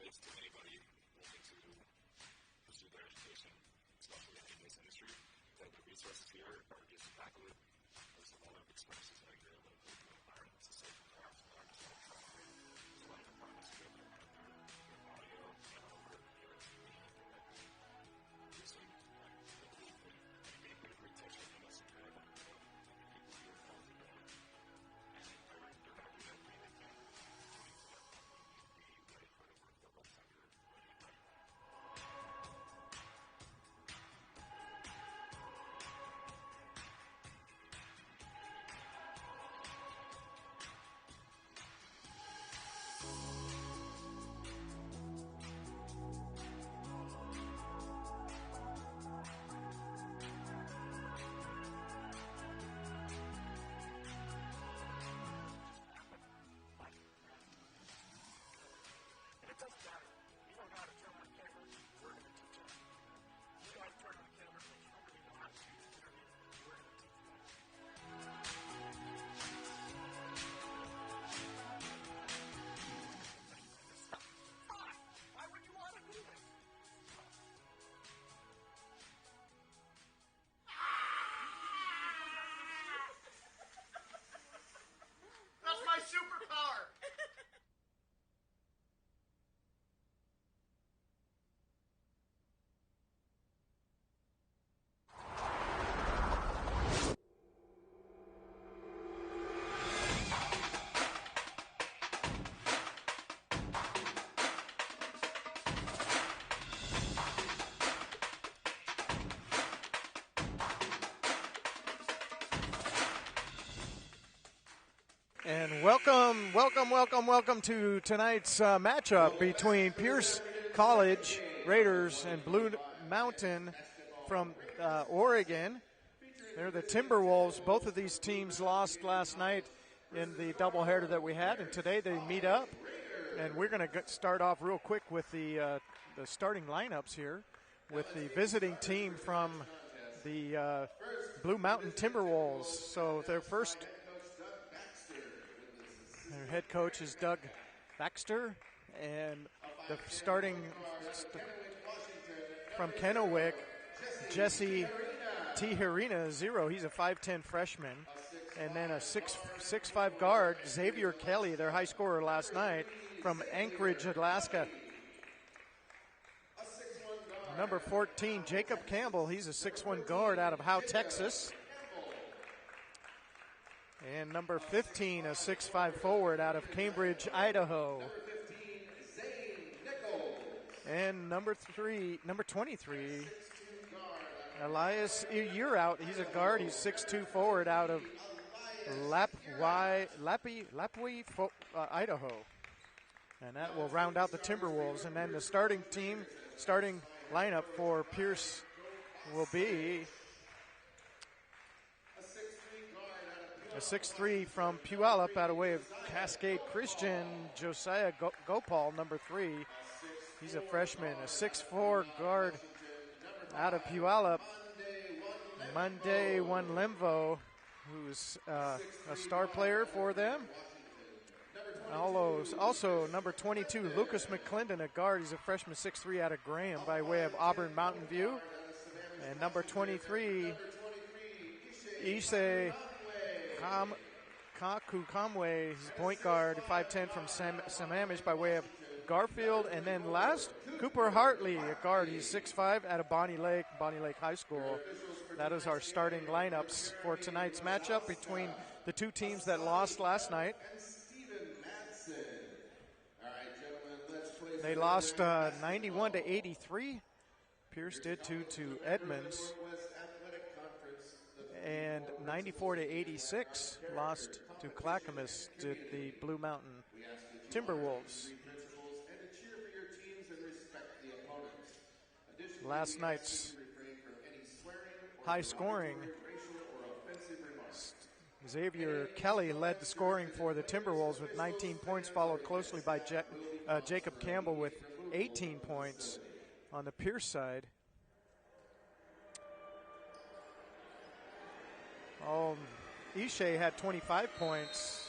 it's to anybody looking to pursue their education, especially in this industry, that the resources here are just immaculate. There's a lot of experiences that you're able to put in the environment. It's a safe environment. There's a lot of environments to be able to run through your audio, and over your TV, producing, and being a great teacher, and that's what you're able to do. People here are all together, and they're going to do everything they can to be ready for the work that looks like you're ready to do. And it doesn't matter. You don't know how to turn on camera, we're going to teach you. You know how to turn on camera, but you don't really know how to use the internet, we're going to teach you. Why? Why would you want to do this? That's my superpower! And welcome to tonight's matchup between Pierce College Raiders and Blue Mountain from Oregon. They're the Timberwolves. Both of these teams lost last night in the doubleheader that we had, and today they meet up. And we're going to start off real quick with the starting lineups here with the visiting team from the Blue Mountain Timberwolves. So their head coach is Doug Baxter, and the starting from Kennewick, Jesse Tijerina, 0. He's a 5'10 freshman. And then a 6'5 guard, Xavier Kelly, their high scorer last night from Anchorage, Alaska. Number 14, Jacob Campbell. He's a 6'1 guard out of Howe, Texas. And number 15, a 6'5 forward out of Cambridge, Idaho. And number 23, Elias Uraut. He's a guard. He's 6'2 forward out of Lapwai, Idaho. And that will round out the Timberwolves. And then the starting lineup for Pierce will be a 6'3 from Puyallup out of way of Cascade Christian, Josiah Gopal, number 3. He's a freshman. A 6'4 guard out of Puyallup, Monday Lemvo, who's a star player for them. Also, number 22, Lucas McClendon, a guard. He's a freshman, 6'3 out of Graham by way of Auburn Mountain View. And number 23, Issei Kaku Kamwe, he's a point guard, 5'10 from Sammamish by way of Garfield. And then last, Cooper Hartley, a guard. He's 6'5 out of Bonnie Lake High School. That is our starting lineups for tonight's matchup between the two teams that lost last night. They lost 91-83. Pierce did to Edmonds. And 94-86 lost to Clackamas, did the Blue Mountain Timberwolves. Last night's high scoring, Xavier Kelly led the scoring for the Timberwolves with 19 points, followed closely by Jacob Campbell with 18 points on the Pierce side. Ishe had 25 points,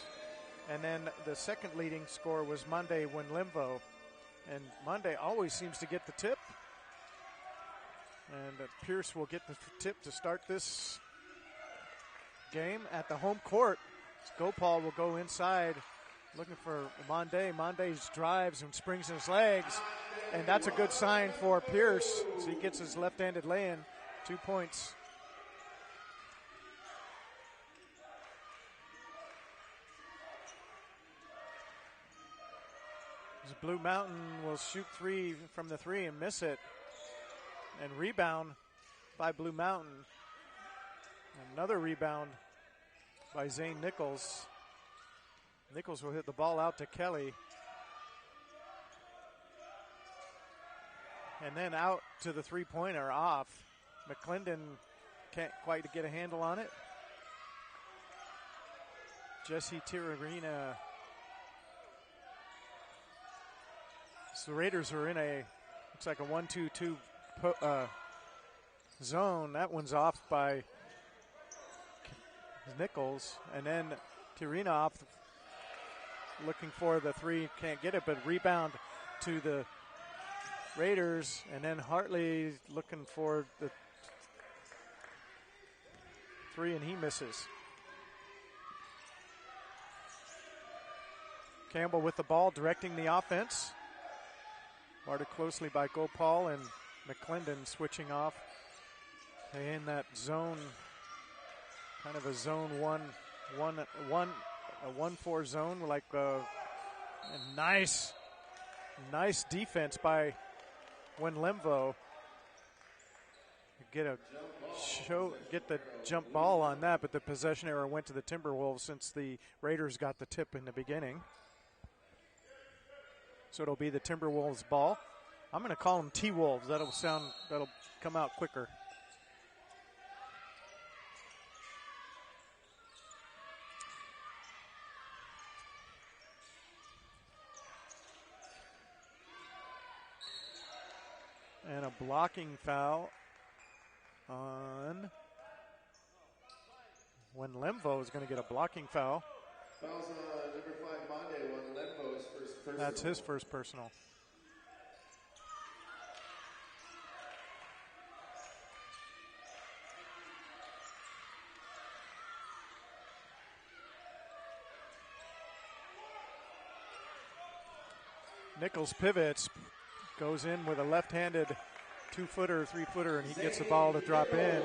and then the second leading scorer was Monday Winlimvo. And Monday always seems to get the tip. And Pierce will get the tip to start this game at the home court. Gopal will go inside looking for Monday. Monday's drives and springs in his legs. And that's a good sign for Pierce. So he gets his left-handed lay-in, 2 points. Blue Mountain will shoot three from the three and miss it. And rebound by Blue Mountain. Another rebound by Zane Nichols. Nichols will hit the ball out to Kelly. And then out to the three-pointer off. McClendon can't quite get a handle on it. Jesse Tirarina. So the Raiders are in looks like a 1-2-2 zone. That one's off by Nichols. And then Tirina off, looking for the three, can't get it, but rebound to the Raiders. And then Hartley looking for the three, and he misses. Campbell with the ball, directing the offense. Guarded closely by Gopal, and McClendon switching off. In that zone, kind of a zone 1-4 zone, like a nice defense by Wenlemvo. Get the jump ball on that, but the possession error went to the Timberwolves since the Raiders got the tip in the beginning. So it'll be the Timberwolves ball. I'm going to call them T-Wolves. That'll come out quicker. And a blocking foul on Wenlemvo is going to get a blocking foul. Fouls on number 5, Monday, Wenlemvo's first personal. That's his first personal. Nichols pivots, goes in with a left-handed 2-footer, 3-footer, and he gets the ball to drop in.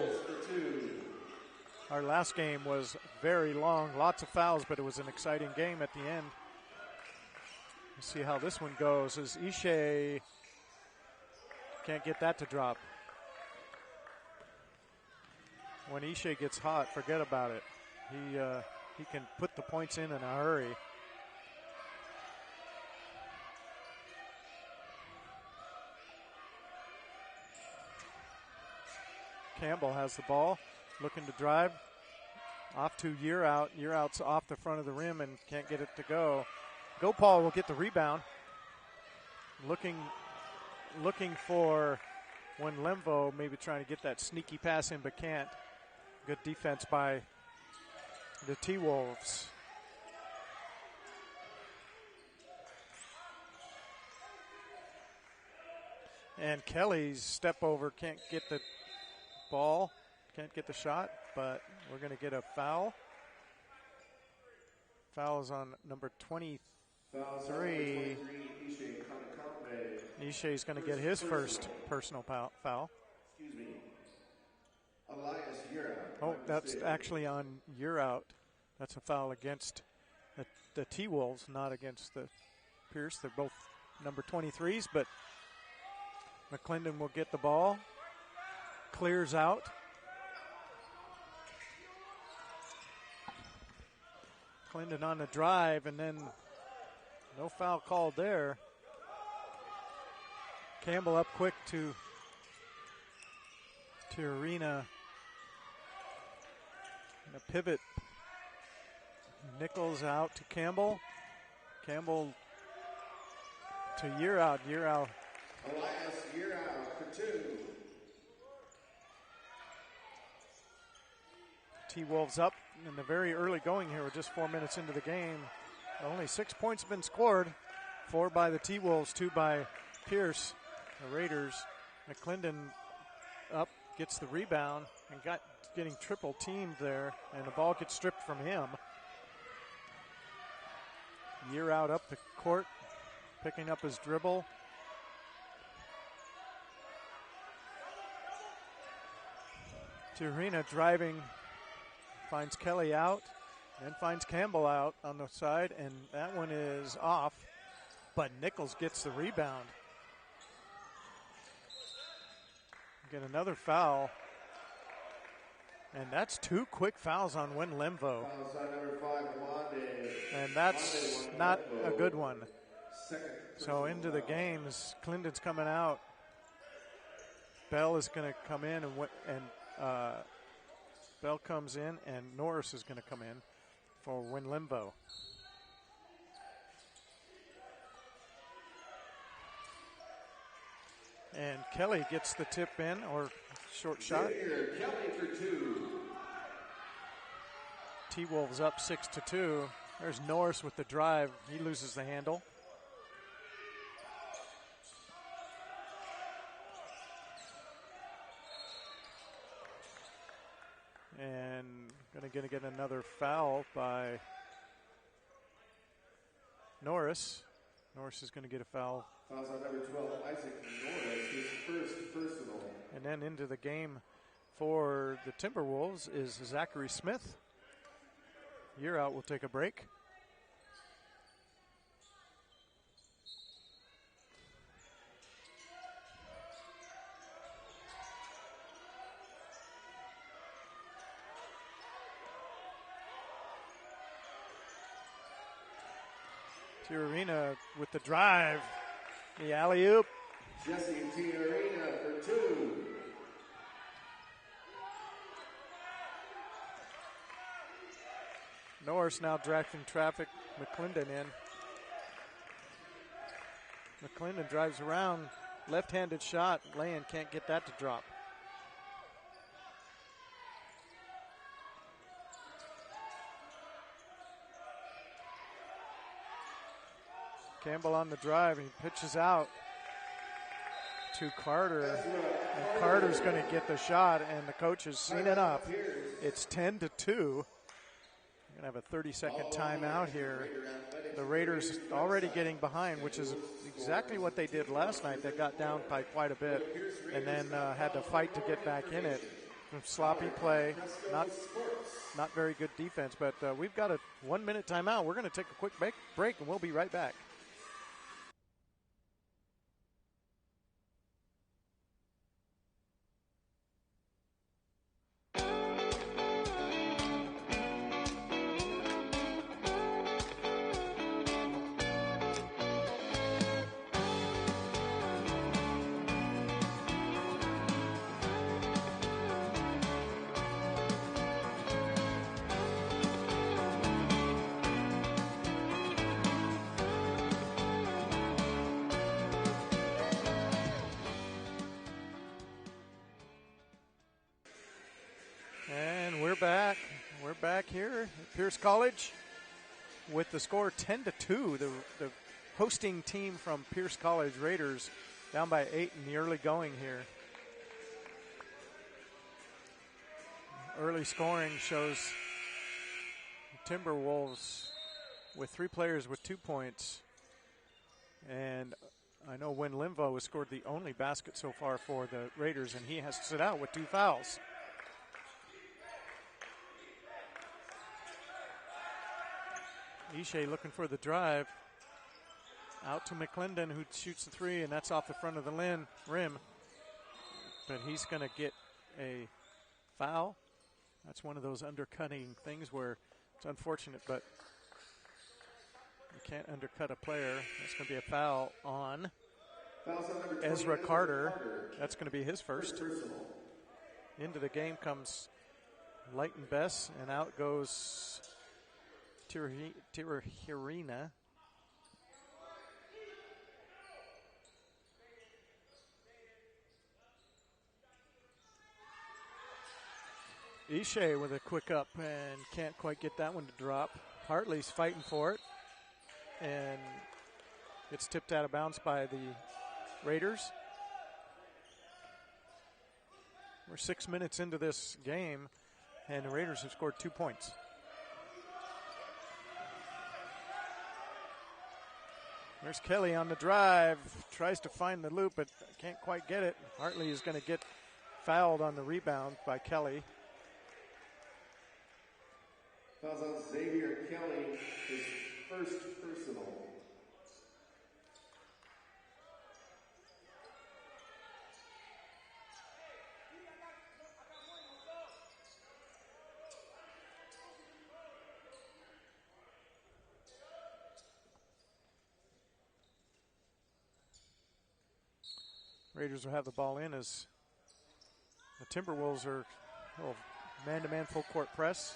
Our last game was very long, lots of fouls, but it was an exciting game at the end. Let's see how this one goes as Ishe can't get that to drop. When Ishe gets hot, forget about it. He can put the points in a hurry. Campbell has the ball, looking to drive. Off to Year Out. Year Out's off the front of the rim and can't get it to go. Gopal will get the rebound. Looking for Wenlemvo, maybe trying to get that sneaky pass in, but can't. Good defense by the T-Wolves. And Kelly's step over, can't get the ball, can't get the shot, but we're going to get a foul. Foul is on number 23. Ishe's going to get his first personal foul. Excuse me. Elias Year Out. Oh, that's actually on Year Out. That's a foul against the T-Wolves, not against the Pierce. They're both number 23s, but McClendon will get the ball. Clears out. McClendon on the drive, and then no foul called there. Campbell up quick to Tirina. And a pivot. Nichols out to Campbell. Campbell to Year Out. Year Out. Elias Year Out for 2. T-Wolves up in the very early going here. We're just 4 minutes into the game. Only 6 points have been scored. 4 by the T-Wolves, 2 by Pierce. The Raiders, McClendon up, gets the rebound, and getting triple teamed there, and the ball gets stripped from him. Year out up the court, picking up his dribble. Tiarina driving, finds Kelly out, then finds Campbell out on the side, and that one is off, but Nichols gets the rebound. Get another foul, and that's 2 quick fouls on Win Limvo. Fouls on number 5, Wande. And that's not a good one. Second So into the games, Clinton's coming out. Bell is going to come in, and Bell comes in, and Norris is going to come in for Win Limvo. And Kelly gets the tip in, or short shot. Kelly for 2. T-Wolves up 6-2. There's Norris with the drive. He loses the handle. And going to get another foul by Norris. Norris is going to get a foul. Fouls on number 12, Isaac Norris, his first personal. And then into the game for the Timberwolves is Zachary Smith. Year out will take a break. Tiarina with the drive. The alley-oop. Jesse Tiarina for 2. Norris now directing traffic. McClendon in. McClendon drives around. Left-handed shot. Land can't get that to drop. Campbell on the drive. He pitches out to Carter. And Carter's going to get the shot, and the coach has seen enough. It's 10-2. We're going to have a 30-second timeout here. The Raiders already getting behind, which is exactly what they did last night. They got down by quite a bit and then had to fight to get back in it. Sloppy play, not very good defense, but we've got a 1-minute timeout. We're going to take a quick break, and we'll be right back. We're back here at Pierce College with the score 10-2. The hosting team from Pierce College, Raiders, down by 8 in the early going here. Early scoring shows Timberwolves with 3 players with 2 points. And I know Win Limvo has scored the only basket so far for the Raiders, and he has to sit out with 2 fouls. Ishe looking for the drive. Out to McClendon, who shoots the 3, and that's off the front of the rim. But he's going to get a foul. That's one of those undercutting things where it's unfortunate, but you can't undercut a player. That's going to be a foul on Ezra Carter. That's going to be his first. Into the game comes Leighton Bess, and out goes Tiarina. Ishe with a quick up and can't quite get that one to drop. Hartley's fighting for it. And Gets tipped out of bounds by the Raiders. We're 6 minutes into this game, and the Raiders have scored 2 points. There's Kelly on the drive. Tries to find the loop, but can't quite get it. Hartley is going to get fouled on the rebound by Kelly. Fouls on Xavier Kelly, his first personal. Raiders will have the ball in as the Timberwolves are man-to-man full court press.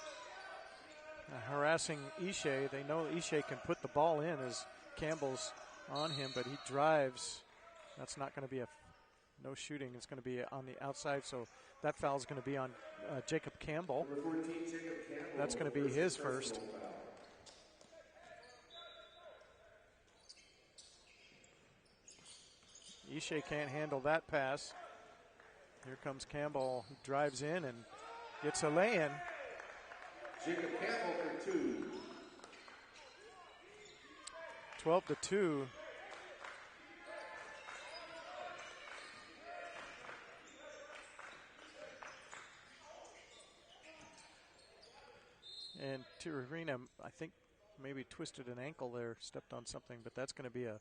Harassing Ishe. They know Ishe can put the ball in as Campbell's on him, but he drives. That's not going to be no shooting. It's going to be on the outside, so that foul is going to be on Jacob Campbell. Number 14, Jacob Campbell. That's going to be his first. Ishe can't handle that pass. Here comes Campbell, who drives in and gets a lay-in. Jacob Campbell for 2. 12-2. And Tirarina, I think, maybe twisted an ankle there, stepped on something, but that's going to be a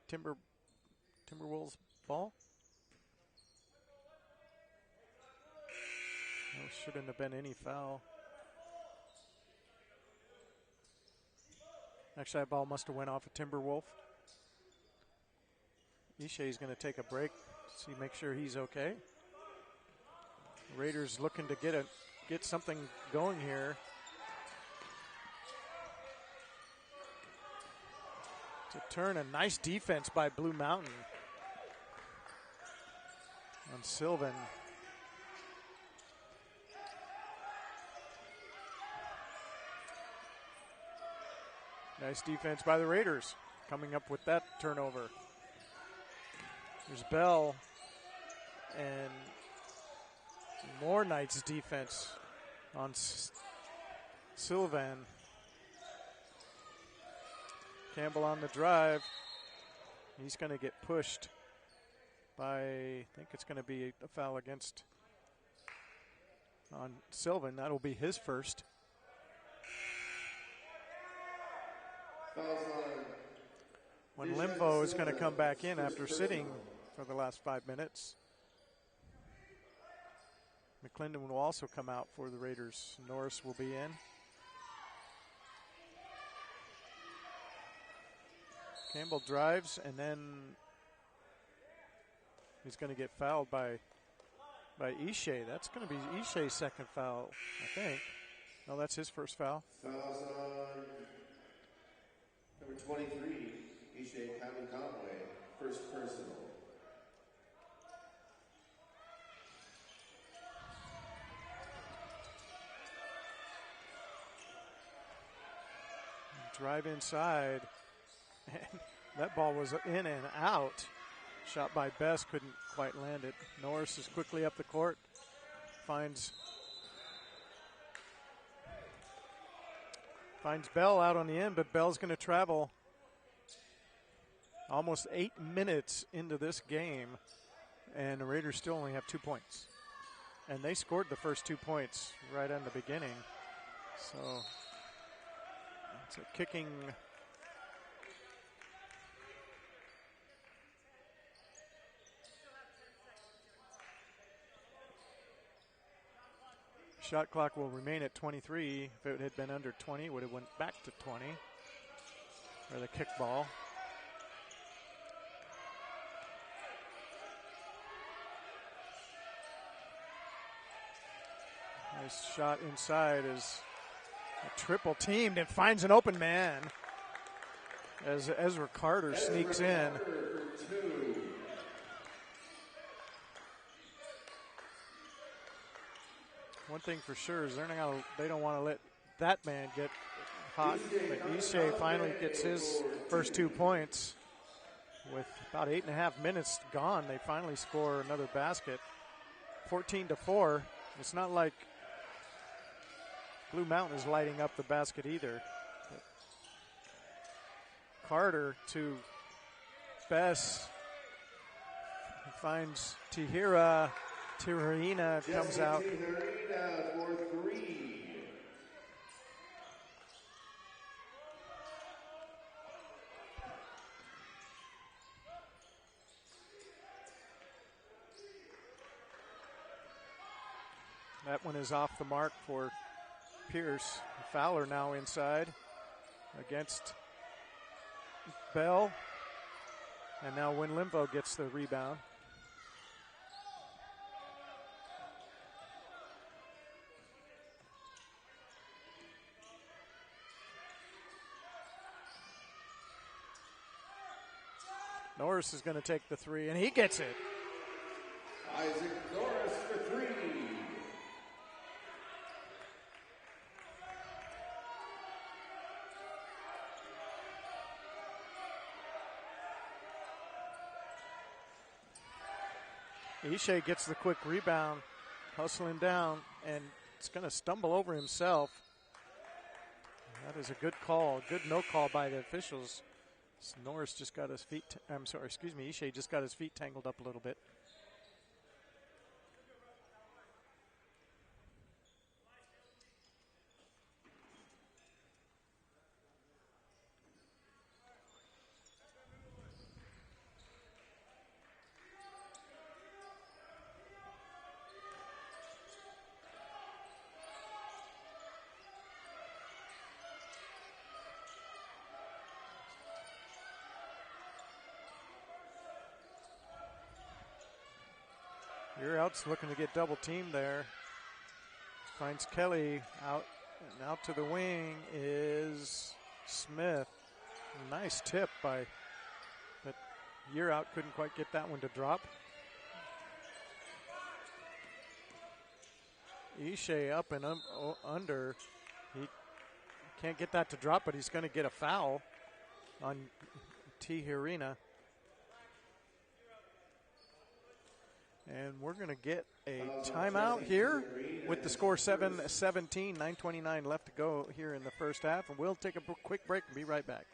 Timberwolves ball. There shouldn't have been any foul. Actually, that ball must have went off a Timberwolf. Ishe's going to take a break, make sure he's okay. Raiders looking to get something going here. To turn, a nice defense by Blue Mountain on Sylvan. Nice defense by the Raiders, coming up with that turnover. There's Bell, and more Knights defense on Sylvan. Campbell on the drive. He's going to get pushed by, I think it's going to be a foul against on Sylvan. That'll be his first. When Limvo is going to come back in after sitting for the last 5 minutes. McClendon will also come out for the Raiders. Norris will be in. Campbell drives, and then he's going to get fouled by Ishe. That's going to be Ishe's second foul, I think. No, that's his first foul. Fouls on number 23, Ishe Conway, first personal. Drive inside. And that ball was in and out. Shot by Best, couldn't quite land it. Norris is quickly up the court. Finds Bell out on the end, but Bell's going to travel. Almost 8 minutes into this game, and the Raiders still only have 2 points. And they scored the first 2 points right in the beginning. So it's a kicking. Shot clock will remain at 23. If it had been under 20, it would have went back to 20. Or the kick ball. Nice shot inside as a triple teamed and finds an open man as Ezra Carter sneaks in. One thing for sure is they don't want to let that man get hot. But Ishe finally gets his first 2 points. With about 8.5 minutes gone, they finally score another basket. 14-4. It's not like Blue Mountain is lighting up the basket either. But Carter to Bess. He finds Tijerina comes out. Tijerina for 3. That one is off the mark for Pierce. Fowler now inside against Bell. And now Winlimvo gets the rebound. Norris is going to take the three, and he gets it. Isaac Norris for 3. Ishe gets the quick rebound, hustling down, and it's going to stumble over himself. That is a good call, good no call by the officials. Norris just got his feet, Ishe just got his feet tangled up a little bit. You're looking to get double teamed there. Finds Kelly out, and out to the wing is Smith. Nice tip but Year out couldn't quite get that one to drop. Ishe up and under. He can't get that to drop, but he's going to get a foul on Tijerina. And we're going to get a timeout here with the score 7-17, 9:29 left to go here in the first half. And we'll take a quick break and be right back.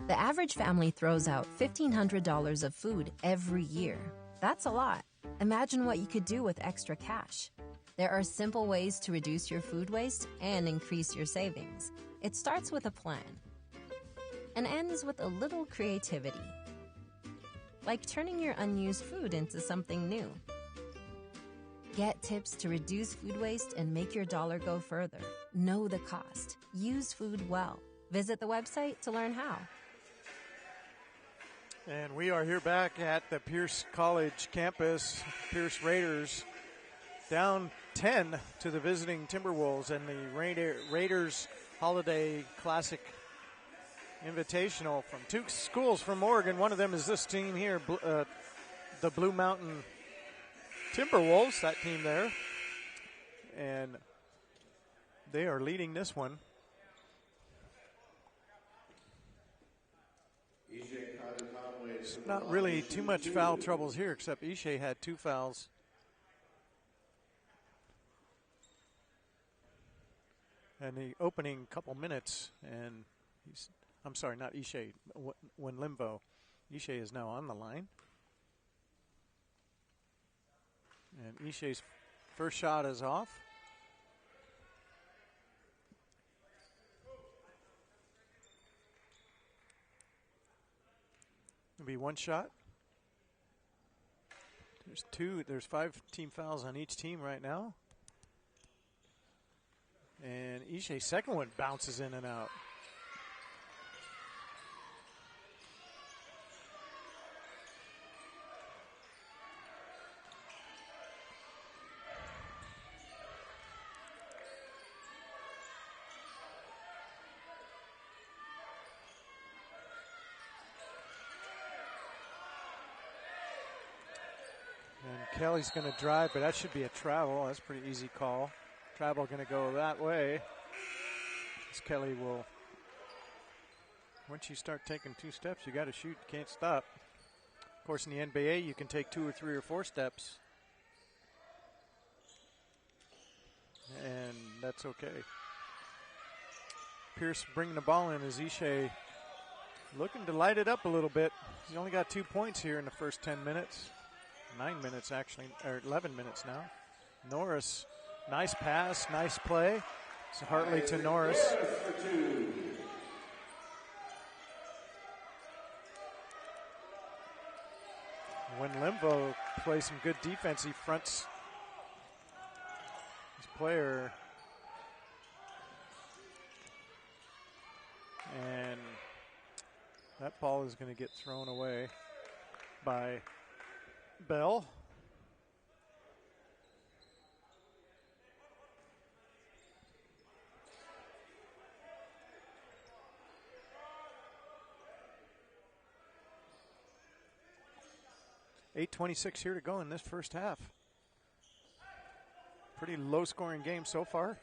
The average family throws out $1,500 of food every year. That's a lot. Imagine what you could do with extra cash. There are simple ways to reduce your food waste and increase your savings. It starts with a plan and ends with a little creativity, like turning your unused food into something new. Get tips to reduce food waste and make your dollar go further. Know the cost. Use food well. Visit the website to learn how. And we are here back at the Pierce College campus. Pierce Raiders down 10 to the visiting Timberwolves, and the Raiders Holiday Classic Invitational from two schools from Oregon. One of them is this team here, the Blue Mountain Timberwolves, that team there. And they are leading this one. Not really too much foul troubles here, except Ishe had 2 fouls. And the opening couple minutes, and I'm sorry, not Ishe, Winlimvo. Ishe is now on the line. And Ishe's first shot is off. It'll be one shot. There's 5 team fouls on each team right now. And Ishe's second one bounces in and out. And Kelly's going to drive, but that should be a travel. That's a pretty easy call. Travel going to go that way. As Kelly will, once you start taking 2 steps, you got to shoot. You can't stop. Of course, in the NBA, you can take 2 or 3 or 4 steps. And that's okay. Pierce bringing the ball in as Ishe looking to light it up a little bit. He's only got 2 points here in the first 10 minutes. 9 minutes actually, or 11 minutes now. Norris, nice pass, nice play. So Hartley to Norris. When Limvo plays some good defense, he fronts his player. And that ball is going to get thrown away by Bell. .8:26 here to go in this first half. Pretty low-scoring game so far.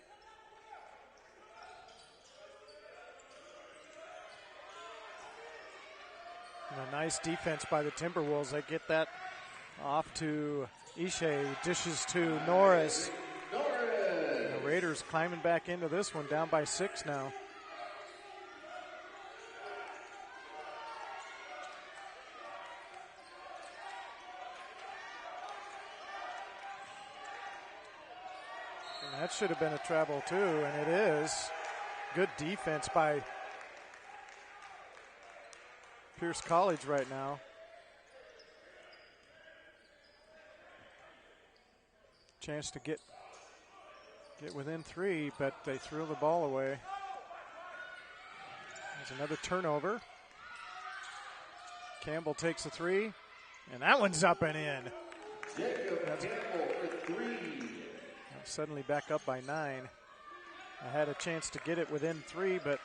And a nice defense by the Timberwolves. They get that off to Ishe, dishes to Norris. The Raiders climbing back into this one, down by 6 now. And that should have been a travel too, and it is. Good defense by Pierce College right now. Chance to get within 3, but they threw the ball away. There's another turnover. Campbell takes a 3, and that one's up and in. Jacob Campbell for 3. Suddenly back up by 9. I had a chance to get it within 3, but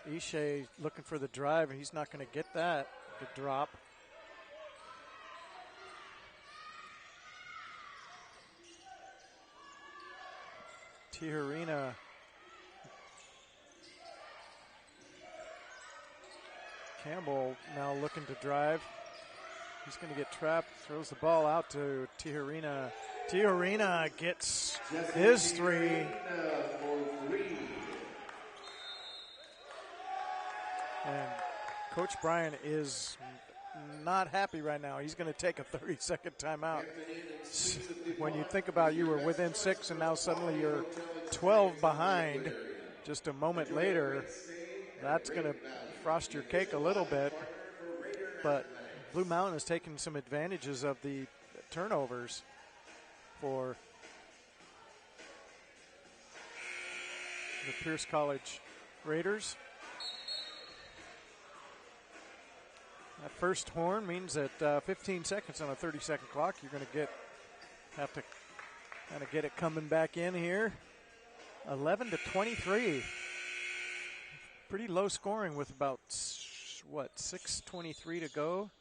Ishe looking for the drive, and he's not going to get that, the drop. Tijerina Campbell now looking to drive. He's going to get trapped, throws the ball out to Tijerina. Tijerina gets his 3. And Coach Bryan is not happy right now. He's going to take a 30-second timeout. When you think about you were within 6 and now suddenly you're 12 behind just a moment later, that's going to frost your cake a little bit. But Blue Mountain has taken some advantages of the turnovers for the Pierce College Raiders. That first horn means that 15 seconds on a 30-second clock, you're going to have to kind of get it coming back in here. 11-23. Pretty low scoring with about, 6:23 to go.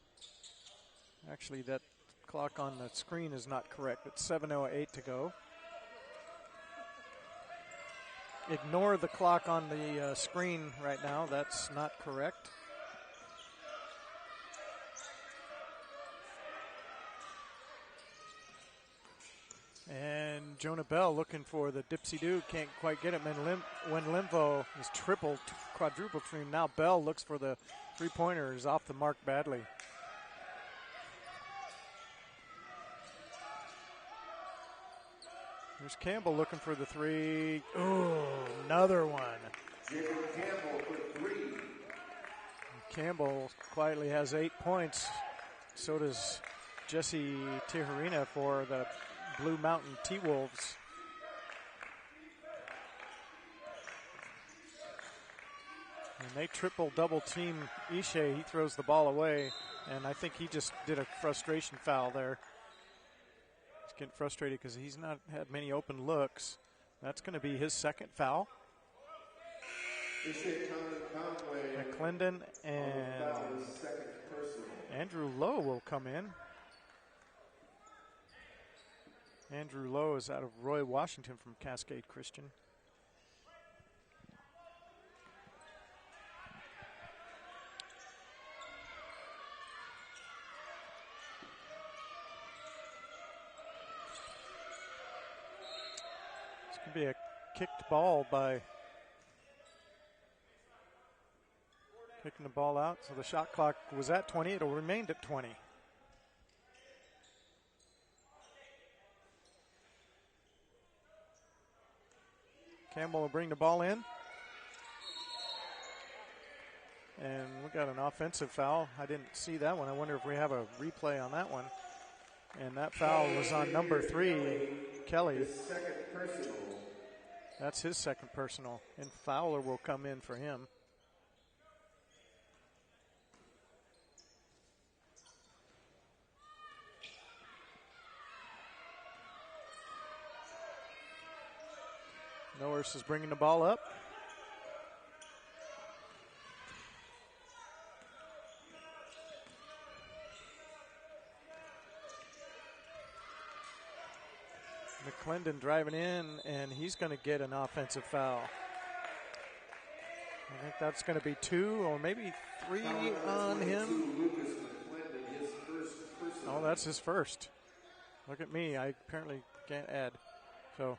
Actually, that clock on the screen is not correct. It's 7:08 to go. Ignore the clock on the screen right now. That's not correct. And Jonah Bell looking for the dipsy-do, can't quite get it. When Limvo is quadruple stream, now Bell looks for the three-pointer, is off the mark badly. There's Campbell looking for the 3. Ooh, another one. Jacob Campbell for 3. Campbell quietly has 8 points. So does Jesse Tijerina for the Blue Mountain T-Wolves. And they triple-double team Ishe. He throws the ball away, and I think he just did a frustration foul there. He's getting frustrated because he's not had many open looks. That's going to be his second foul. Conway McClendon on and foul, his second personal. Andrew Lowe will come in. Andrew Lowe is out of Roy Washington from Cascade Christian. This could be a kicked ball by kicking the ball out. So the shot clock was at 20. It'll remain at 20. Campbell will bring the ball in. And we got an offensive foul. I didn't see that one. I wonder if we have a replay on that one. And that foul was on number 3, Kelly. His second personal. That's his second personal. And Fowler will come in for him. Norris is bringing the ball up. McClendon driving in, and he's going to get an offensive foul. I think that's going to be 2 or maybe 3 on him. Oh, that's his first. Look at me. I apparently can't add. So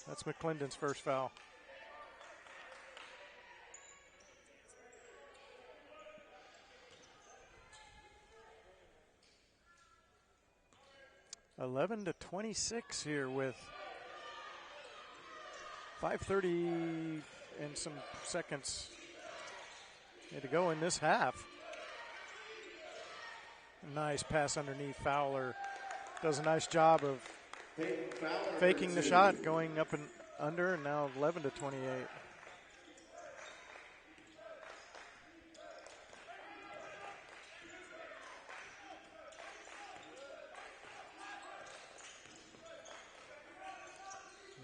that's McClendon's first foul. (11-26) here with 5:30 and some seconds to go in this half. Nice pass underneath. Fowler does a nice job of faking the shot, going up and under, and now 11-28.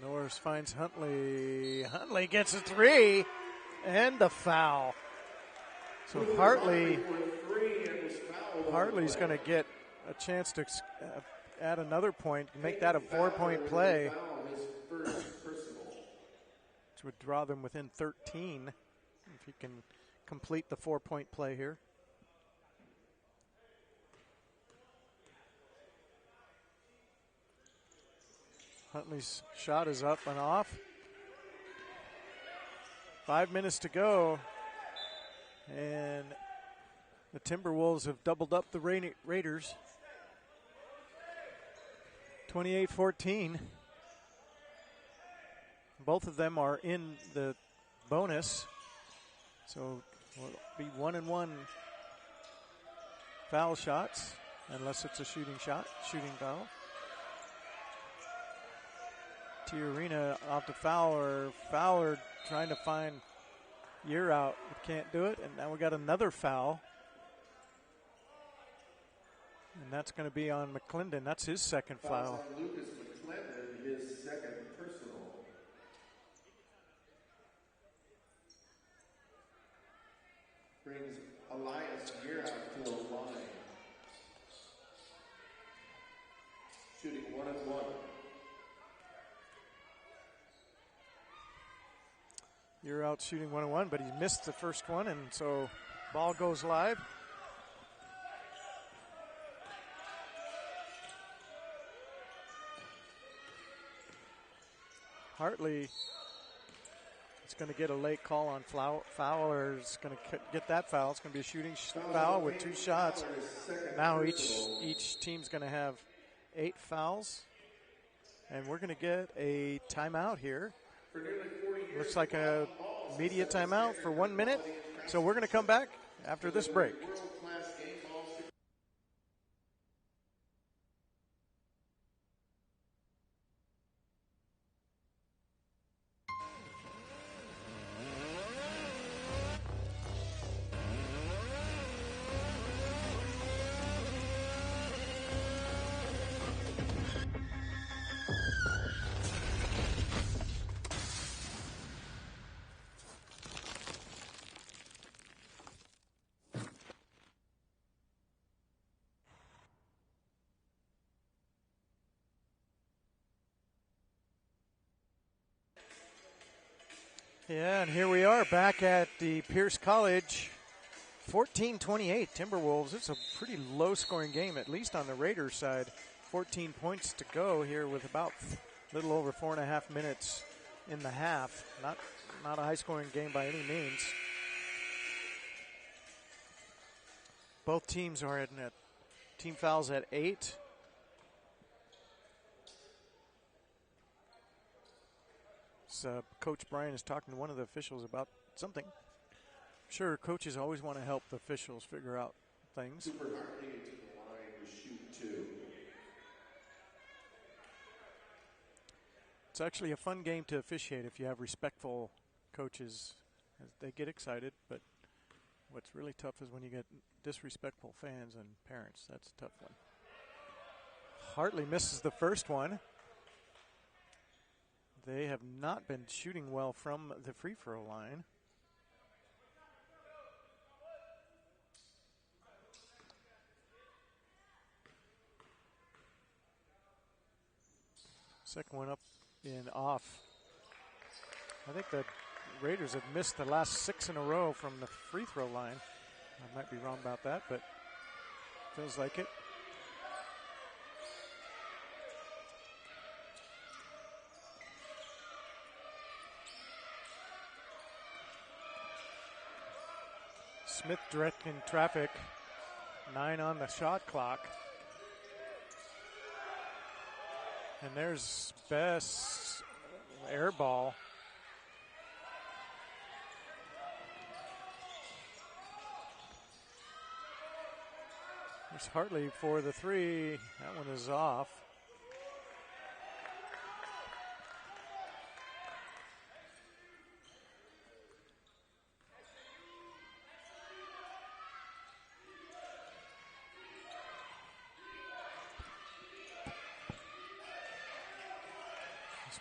Norris finds Huntley. Huntley gets a 3 and the foul. So Hartley's going to get a chance to add another point, make that a 4-point play, which would draw them within 13 if he can complete the 4-point play here. Huntley's shot is up and off. 5 minutes to go, and the Timberwolves have doubled up the Raiders. 28-14. Both of them are in the bonus, so will be 1-1 foul shots, unless it's a shooting foul. Tiarina off to Fowler. Fowler trying to find Year out, but can't do it, and now we got another foul. And that's going to be on McClendon. That's his second foul. On Lucas McClendon, his second personal. Brings Elias Year out to the line. Shooting 1-1. You're out shooting 1-1, but he missed the first one, and so ball goes live. Hartley is going to get a late call on Fowler. Is going to get that foul. It's going to be a shooting foul with 2 shots. Now each team's going to have 8 fouls, and we're going to get a timeout here. Looks like a media timeout for 1 minute. So we're going to come back after this break. Yeah, and here we are back at the Pierce College 14-28 Timberwolves. It's a pretty low-scoring game, at least on the Raiders side. 14 points to go here with about a little over 4.5 minutes in the half. Not a high-scoring game by any means. Both teams are at team fouls at 8. So Coach Bryan is talking to one of the officials about something. Sure, coaches always want to help the officials figure out things. Super Hartley to the line to shoot 2. It's actually a fun game to officiate if you have respectful coaches. They get excited, but what's really tough is when you get disrespectful fans and parents. That's a tough one. Hartley misses the first one. They have not been shooting well from the free throw line. Second one up and off. I think the Raiders have missed the last 6 in a row from the free throw line. I might be wrong about that, but feels like it. Smith directing traffic. 9 on the shot clock. And there's Best air ball. There's Hartley for the 3. That one is off.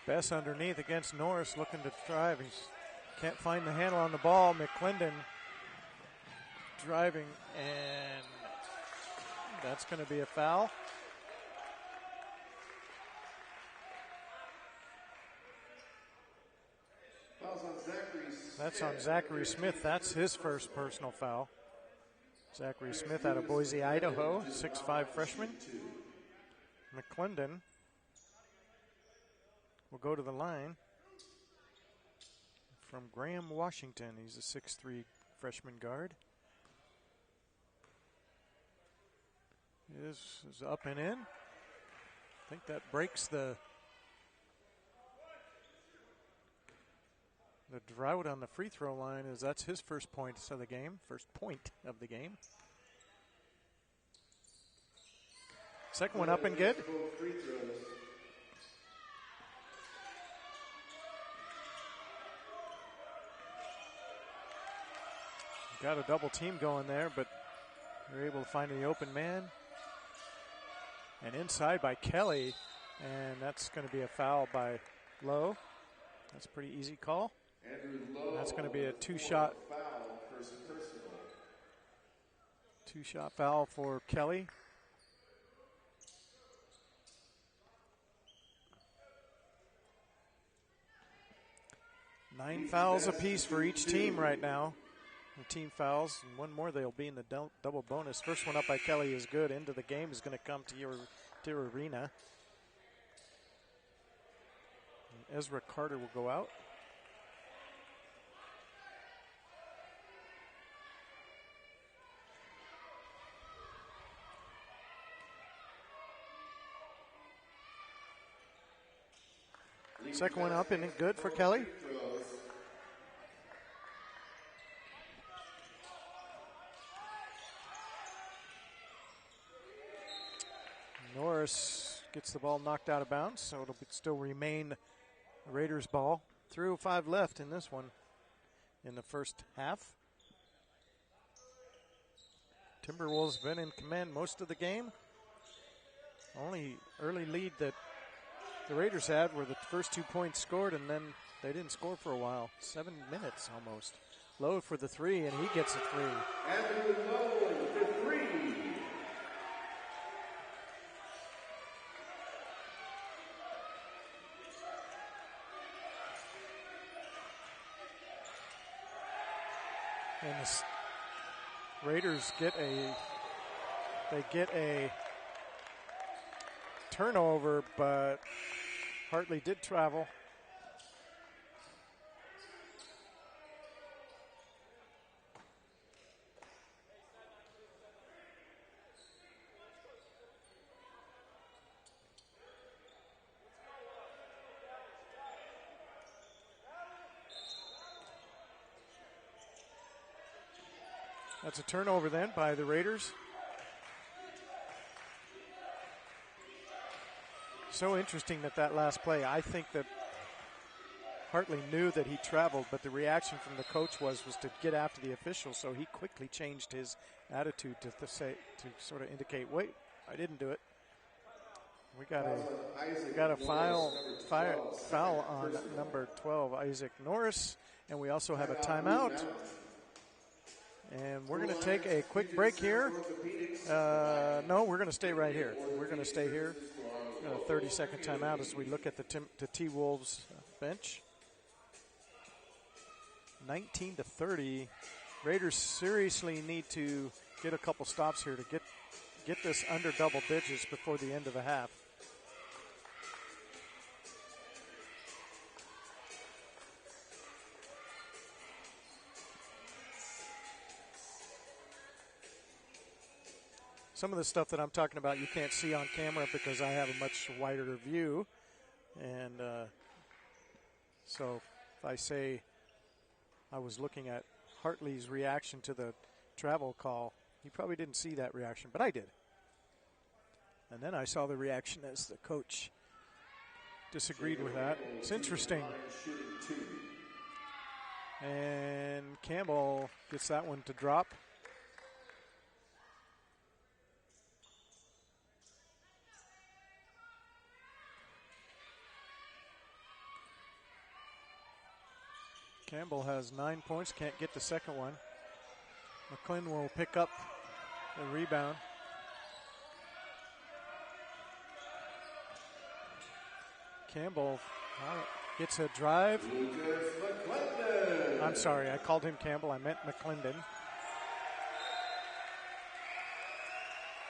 Best underneath against Norris, looking to drive. He can't find the handle on the ball. McClendon driving, and that's going to be a foul. That's on Zachary Smith. That's his first personal foul. Zachary Smith out of Boise, Idaho, 6'5" freshman. McClendon will go to the line from Graham, Washington. He's a 6'3" freshman guard. This is up and in. I think that breaks the drought on the free throw line, as that's his first points of the game, first point of the game. Second one up and good. Got a double team going there, but they're able to find the open man. And inside by Kelly, and that's going to be a foul by Lowe. That's a pretty easy call. That's going to be a two-shot foul for Kelly. Nine fouls apiece for each team right now. The team fouls, and one more they'll be in the double bonus. First one up by Kelly is good. Into the game is going to come to Arena. And Ezra Carter will go out. Second one up and good for Kelly. Norris gets the ball knocked out of bounds, so it'll still remain the Raiders' ball. 3:05 left in this one in the first half. Timberwolves been in command most of the game. Only early lead that the Raiders had were the first 2 points scored, and then they didn't score for a while. 7 minutes almost. Lowe for the 3, and he gets a 3. Andrew Lowe for 3. And the Raiders get a turnover, but Hartley did travel. That's a turnover then by the Raiders. So interesting that last play. I think that Hartley knew that he traveled, but the reaction from the coach was to get after the official, so he quickly changed his attitude to sort of indicate, wait, I didn't do it. We got a foul on number 12, Isaac Norris, and we also have a timeout. And we're going to take a quick break here. No, we're going to stay right here. We're going to stay here. A 30-second timeout as we look at the T-Wolves bench. 19-30. Raiders seriously need to get a couple stops here to get this under double digits before the end of the half. Some of the stuff that I'm talking about you can't see on camera because I have a much wider view. And so if I say I was looking at Hartley's reaction to the travel call, he probably didn't see that reaction, but I did. And then I saw the reaction as the coach disagreed with that. It's interesting. And Campbell gets that one to drop. Campbell has 9 points, can't get the second one. McClin will pick up the rebound. Campbell gets a drive. I'm sorry, I called him Campbell, I meant McClendon.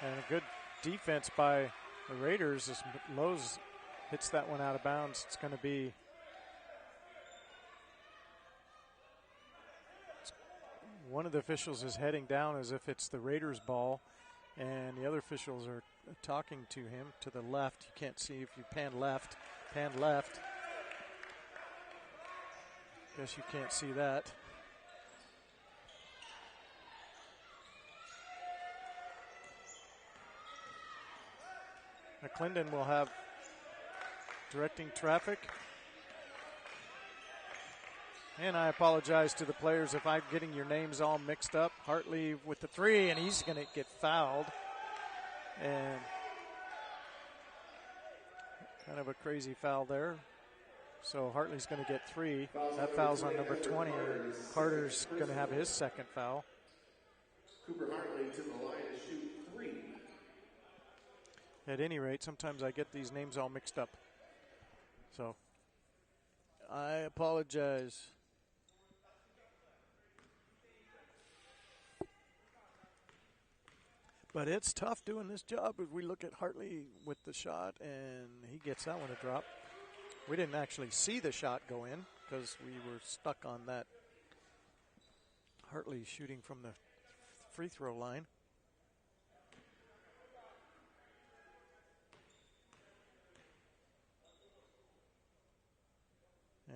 And a good defense by the Raiders as Lowe's hits that one out of bounds. It's going to be one of the officials is heading down as if it's the Raiders' ball, and the other officials are talking to him to the left. You can't see if you pan left. Guess you can't see that. McClendon will have directing traffic. And I apologize to the players if I'm getting your names all mixed up. Hartley with the three, and he's going to get fouled. And kind of a crazy foul there. So Hartley's going to get three. That foul's on number 20. Carter's going to have his second foul. Cooper Hartley to the line to shoot three. At any rate, sometimes I get these names all mixed up. So I apologize. But it's tough doing this job if we look at Hartley with the shot, and he gets that one to drop. We didn't actually see the shot go in because we were stuck on that Hartley shooting from the free throw line.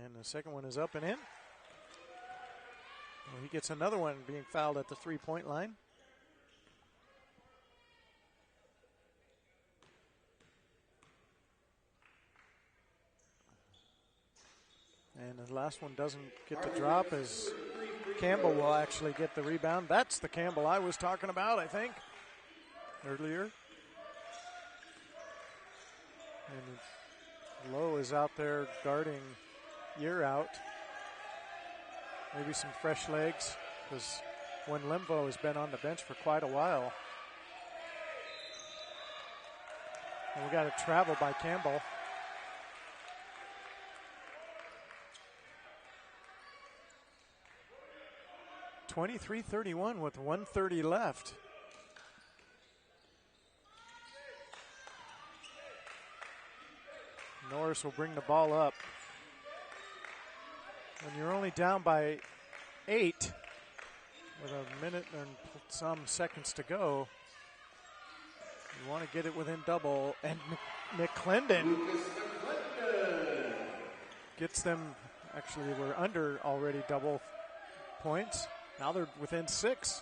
And the second one is up and in. Well, he gets another one being fouled at the three-point line. And the last one doesn't get the drop as Campbell will actually get the rebound. That's the Campbell I was talking about, I think, earlier. And Lowe is out there guarding Year out. Maybe some fresh legs, because when Limvo has been on the bench for quite a while. And we got a travel by Campbell. 23-31 with 1:30 left. Norris will bring the ball up. When you're only down by 8 with a minute and some seconds to go, you want to get it within double. And McClendon gets them, actually they were under already double points. Now they're within 6.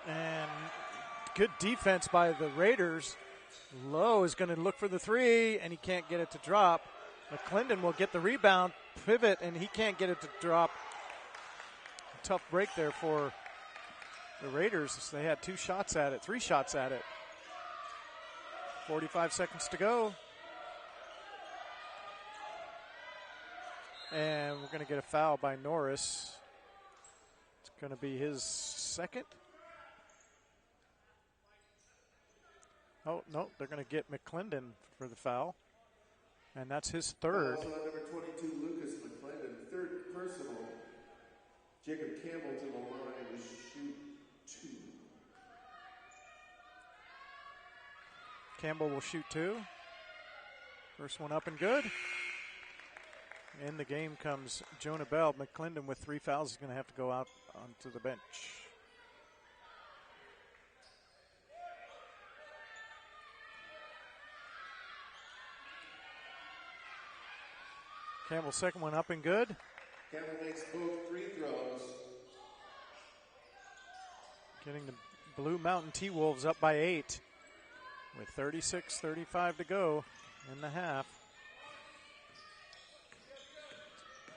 And good defense by the Raiders. Lowe is going to look for the 3, and he can't get it to drop. McClendon will get the rebound, pivot, and he can't get it to drop. A tough break there for the Raiders. They had 3 shots at it. 45 seconds to go. And we're going to get a foul by Norris. It's going to be his second. Oh, no, they're going to get McClendon for the foul. And that's his third. Also number 22, Lucas McClendon, third personal. Jacob Campbell to the line to shoot 2. Campbell will shoot 2. First one up and good. In the game comes Jonah Bell. McClendon with 3 fouls is going to have to go out onto the bench. Campbell's second one up and good. Campbell makes both free throws. Getting the Blue Mountain T-Wolves up by 8 with 36-35 to go in the half.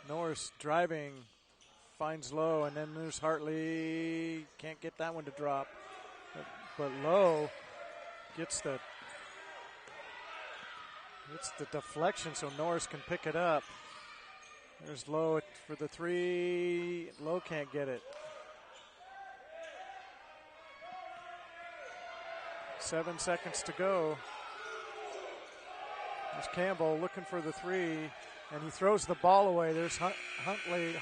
Norris driving, finds Lowe, and then there's Hartley. Can't get that one to drop. But Lowe gets the deflection so Norris can pick it up. There's Lowe for the 3. Lowe can't get it. 7 seconds to go. There's Campbell looking for the 3, and he throws the ball away. There's Hartley.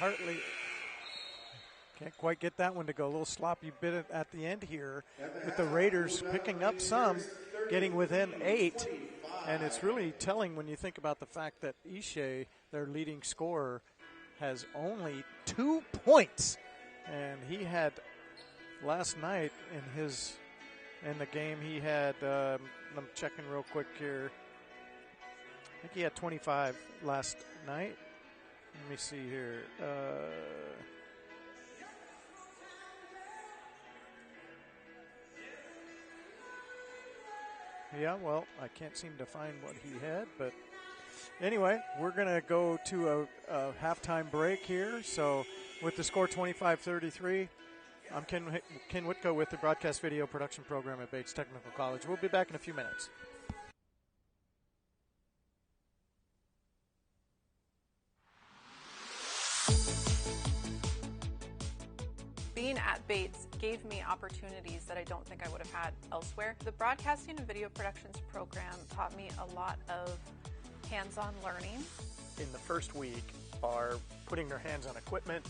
Can't quite get that one to go. A little sloppy bit at the end here with the Raiders picking up some, getting within 8. And it's really telling when you think about the fact that Ishe, their leading scorer, has only 2 points. And he had last night in the game, he had, I'm checking real quick here. I think he had 25 last night. Let me see here. Yeah, well, I can't seem to find what he had, but anyway, we're going to go to a halftime break here. So with the score 25-33, I'm Ken Whitko with the Broadcast Video Production Program at Bates Technical College. We'll be back in a few minutes. Being at Bates gave me opportunities that I don't think I would have had elsewhere. The Broadcasting and Video Productions program taught me a lot of hands-on learning. In the first week are putting their hands on equipment.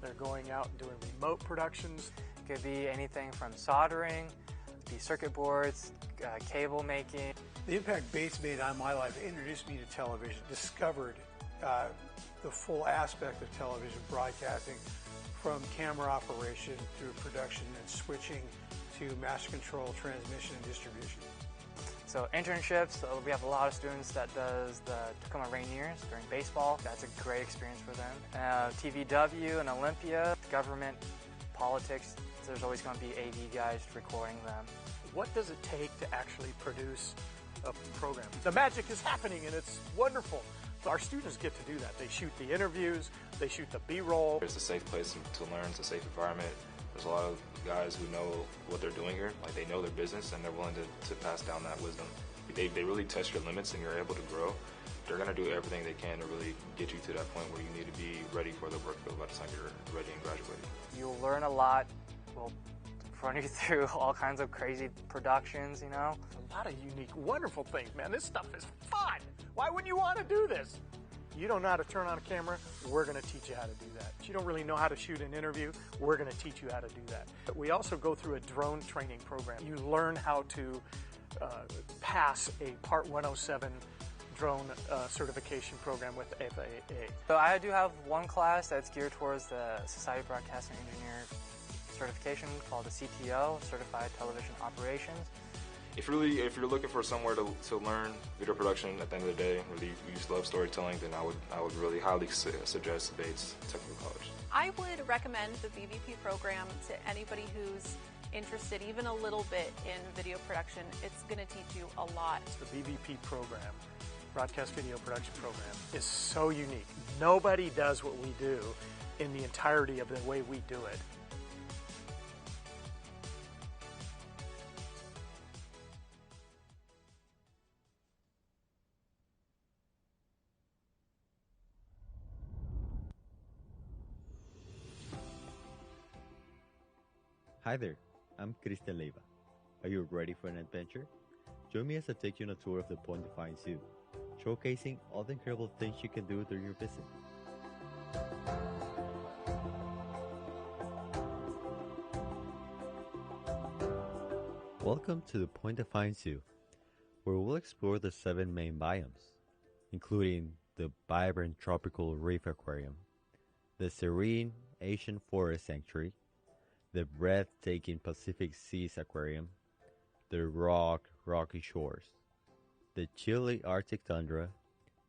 They're going out and doing remote productions. It could be anything from soldering, the circuit boards, cable making. The impact Bates made on my life introduced me to television, discovered the full aspect of television broadcasting, from camera operation through production and switching to master control, transmission, and distribution. So internships, we have a lot of students that does the Tacoma Rainiers during baseball. That's a great experience for them. TVW and Olympia, government, politics, there's always going to be AV guys recording them. What does it take to actually produce a program? The magic is happening and it's wonderful. Our students get to do that. They shoot the interviews, they shoot the B-roll. It's a safe place to learn, it's a safe environment. There's a lot of guys who know what they're doing here, like they know their business and they're willing to pass down that wisdom. They really test your limits and you're able to grow. They're going to do everything they can to really get you to that point where you need to be ready for the work field by the time you're ready and graduating. You'll learn a lot. We'll run you through all kinds of crazy productions, you know. A lot of unique, wonderful things, man. This stuff is fun. Why wouldn't you want to do this? You don't know how to turn on a camera, we're going to teach you how to do that. You don't really know how to shoot an interview, we're going to teach you how to do that. We also go through a drone training program. You learn how to pass a Part 107 drone certification program with FAA. So I do have one class that's geared towards the Society of Broadcasting Engineer certification called the CTO, Certified Television Operations. If you're looking for somewhere to learn video production at the end of the day, really you just love storytelling, then I would really highly suggest Bates Technical College. I would recommend the BVP program to anybody who's interested even a little bit in video production. It's going to teach you a lot. The BVP program, Broadcast Video Production Program, is so unique. Nobody does what we do in the entirety of the way we do it. Hi there, I'm Cristian Leiva. Are you ready for an adventure? Join me as I take you on a tour of the Point Defiance Zoo, showcasing all the incredible things you can do during your visit. Welcome to the Point Defiance Zoo, where we'll explore the 7 main biomes, including the vibrant tropical reef aquarium, the serene Asian forest sanctuary, the breathtaking Pacific Seas Aquarium, the rocky shores, the chilly Arctic tundra,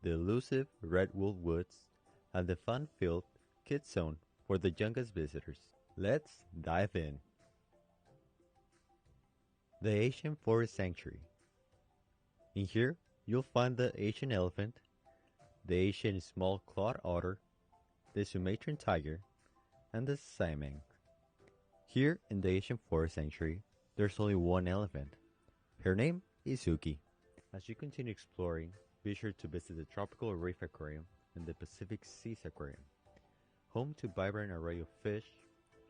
the elusive Red Wolf Woods, and the fun-filled Kids Zone for the youngest visitors. Let's dive in. The Asian Forest Sanctuary. In here, you'll find the Asian elephant, the Asian small-clawed otter, the Sumatran tiger, and the Siamang. Here in the Asian Forest Sanctuary, there's only one elephant. Her name is Suki. As you continue exploring, be sure to visit the Tropical Reef Aquarium and the Pacific Seas Aquarium, home to a vibrant array of fish,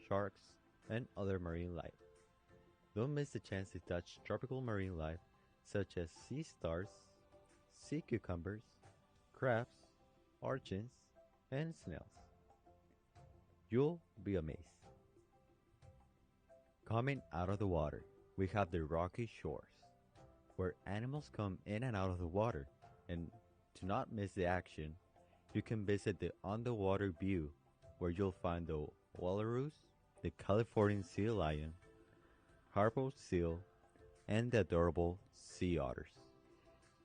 sharks, and other marine life. Don't miss the chance to touch tropical marine life such as sea stars, sea cucumbers, crabs, urchins, and snails. You'll be amazed. Coming out of the water, we have the rocky shores, where animals come in and out of the water, and to not miss the action, you can visit the underwater view, where you'll find the walrus, the Californian sea lion, Harpo seal, and the adorable sea otters.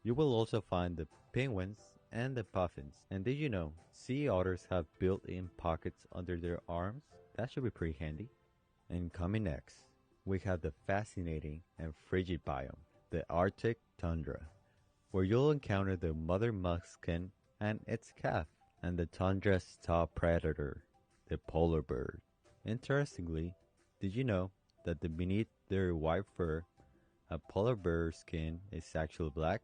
You will also find the penguins and the puffins. And did you know sea otters have built-in pockets under their arms? That should be pretty handy. And coming next, we have the fascinating and frigid biome, the Arctic tundra, where you'll encounter the mother muskin and its calf, and the tundra's top predator, the polar bear. Interestingly, did you know that beneath their white fur, a polar bear's skin is actually black?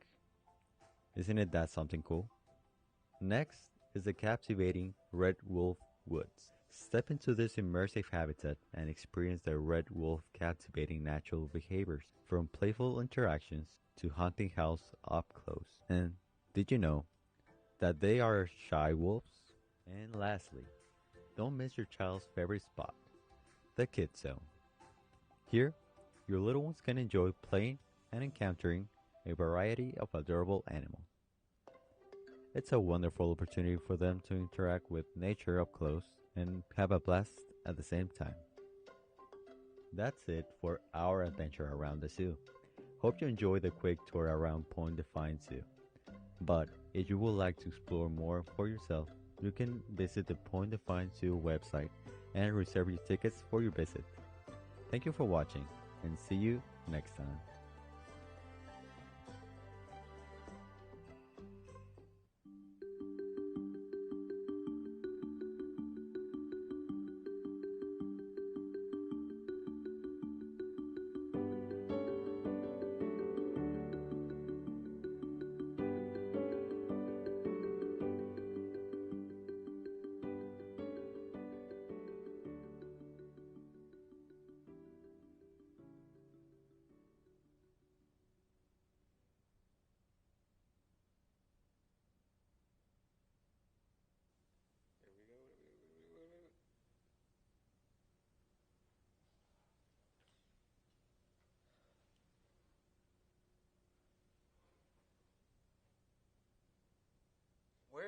Isn't it that something cool? Next is the captivating Red Wolf Woods. Step into this immersive habitat and experience the red wolf captivating natural behaviors, from playful interactions to hunting house up close. And did you know that they are shy wolves? And lastly, don't miss your child's favorite spot, the Kids Zone. Here, your little ones can enjoy playing and encountering a variety of adorable animals. It's a wonderful opportunity for them to interact with nature up close and have a blast at the same time. That's it for our adventure around the zoo. Hope you enjoyed the quick tour around Point Defiance Zoo. But if you would like to explore more for yourself, you can visit the Point Defiance Zoo website and reserve your tickets for your visit. Thank you for watching, and see you next time.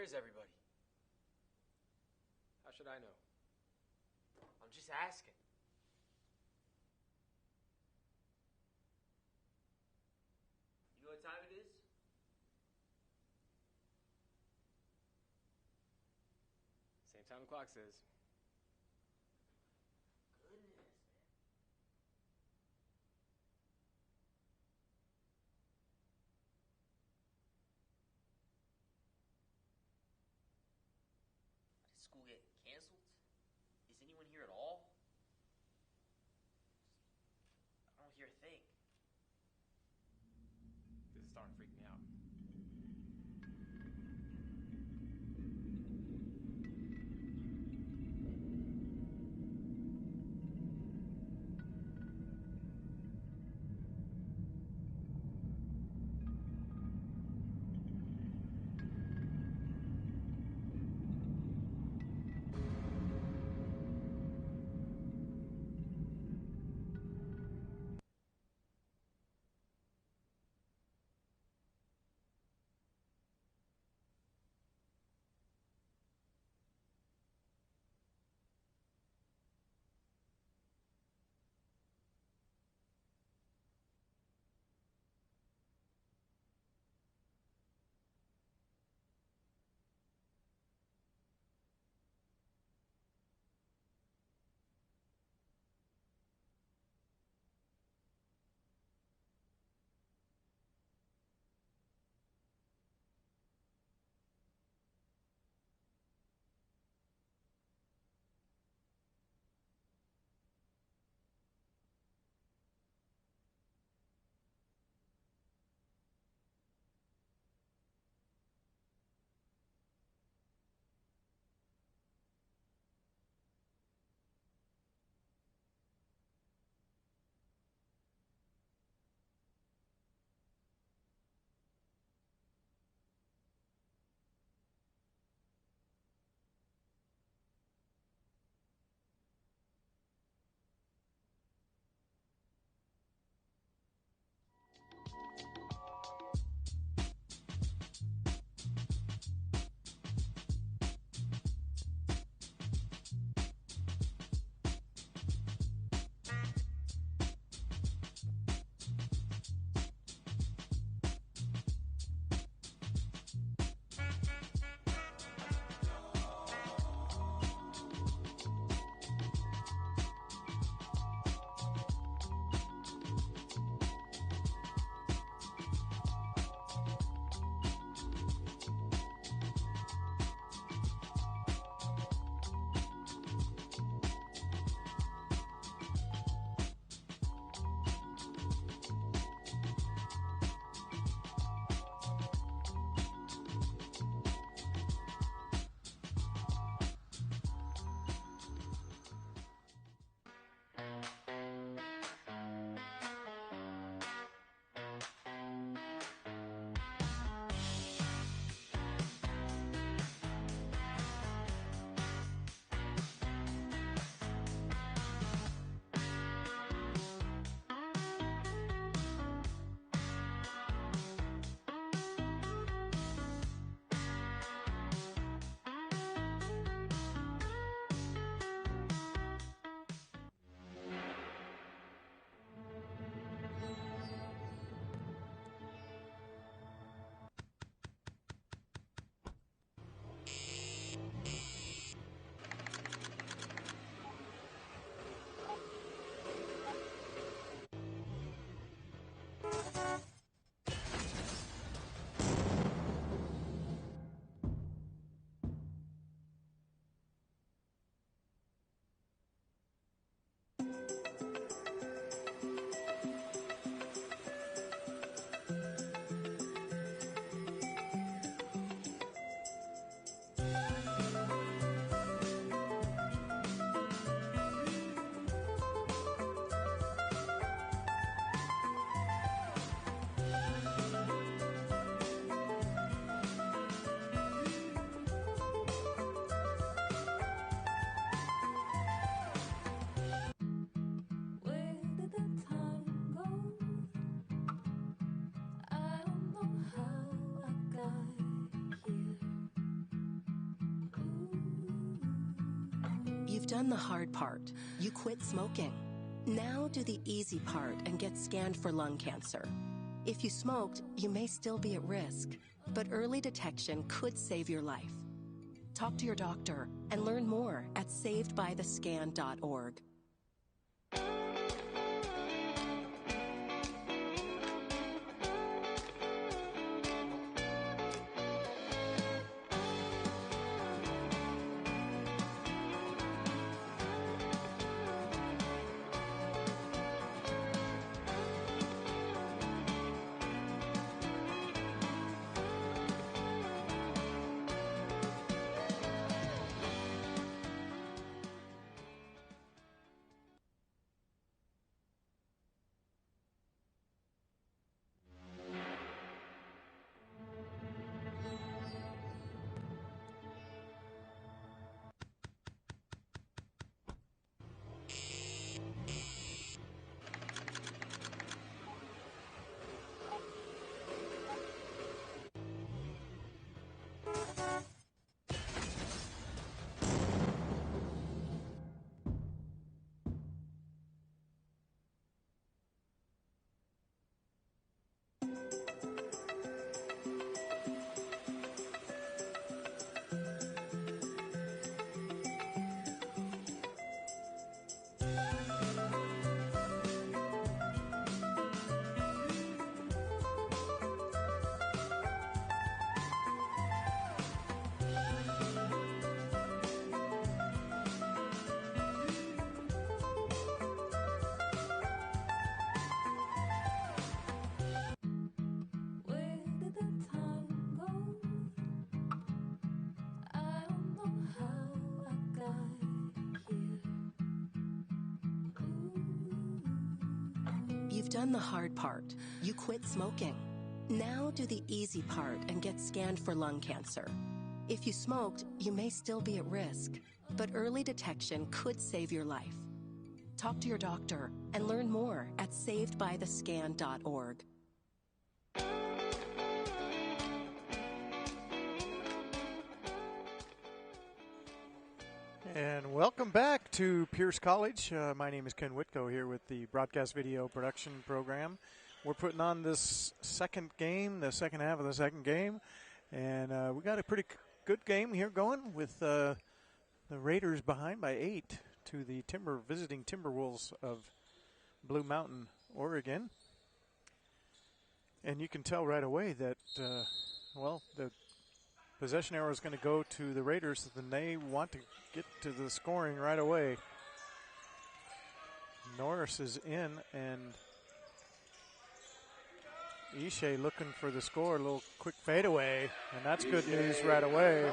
is everybody? How should I know? I'm just asking. You know what time it is? Same time the clock says. Goodness, man. Did school get canceled? Is anyone here at all? I don't hear a thing. This is starting to freak me out. You've done the hard part. You quit smoking. Now do the easy part and get scanned for lung cancer. If you smoked, you may still be at risk, but early detection could save your life. Talk to your doctor and learn more at savedbythescan.org. You've done the hard part. You quit smoking. Now do the easy part and get scanned for lung cancer. If you smoked, you may still be at risk, but early detection could save your life. Talk to your doctor and learn more at savedbythescan.org. And welcome back to Pierce College. My name is Ken Whitko here with the Broadcast Video Production Program. We're putting on this second game, the second half of the second game. And we got a pretty good game here going with the Raiders behind by 8 to the visiting Timberwolves of Blue Mountain, Oregon. And you can tell right away that, the possession arrow is going to go to the Raiders, and they want to get to the scoring right away. Norris is in, and Ishe looking for the score. A little quick fadeaway, and that's good news right away.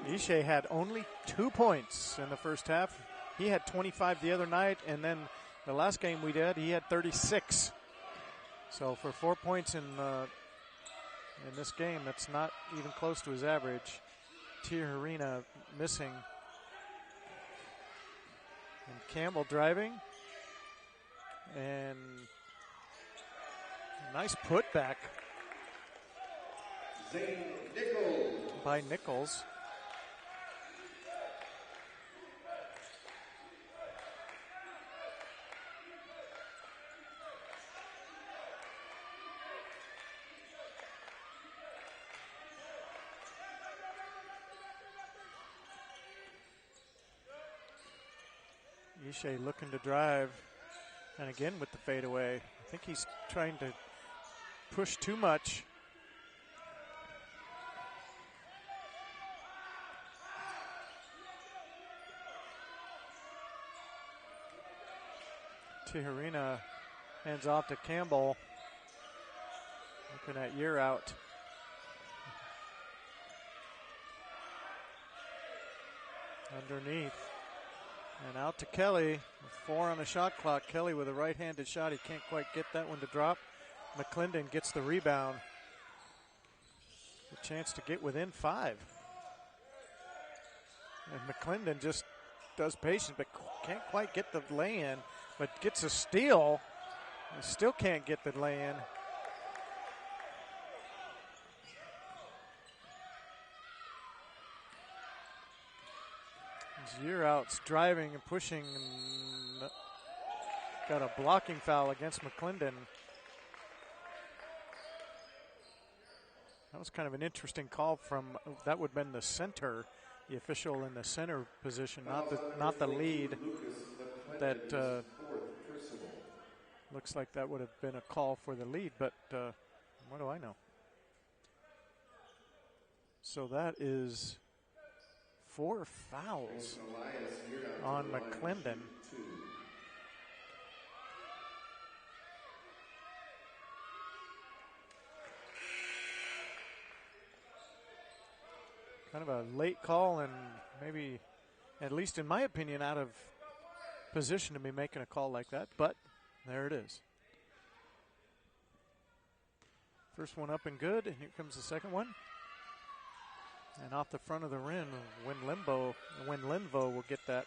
Ishe had only 2 points in the first half. He had 25 the other night, and then the last game we did, he had 36. So for 4 points in this game, that's not even close to his average. Tijerina missing. And Campbell driving. And nice putback by Nichols. Ishe looking to drive, and again with the fadeaway. I think he's trying to push too much. Tijerina hands off to Campbell. Looking at Year out. Underneath. And out to Kelly, 4 on the shot clock. Kelly with a right-handed shot. He can't quite get that one to drop. McClendon gets the rebound. A chance to get within 5. And McClendon just does patient, but can't quite get the lay-in, but gets a steal. He still can't get the lay-in. Year Out's driving and pushing and got a blocking foul against McClendon. That was kind of an interesting call from, that would have been the center, the official in the center position, not the lead. That looks like that would have been a call for the lead, but what do I know? So that is 4 fouls on McClendon. Kind of a late call and maybe, at least in my opinion, out of position to be making a call like that, but there it is. First one up and good, and here comes the second one. And off the front of the rim, Win Linvo will get that.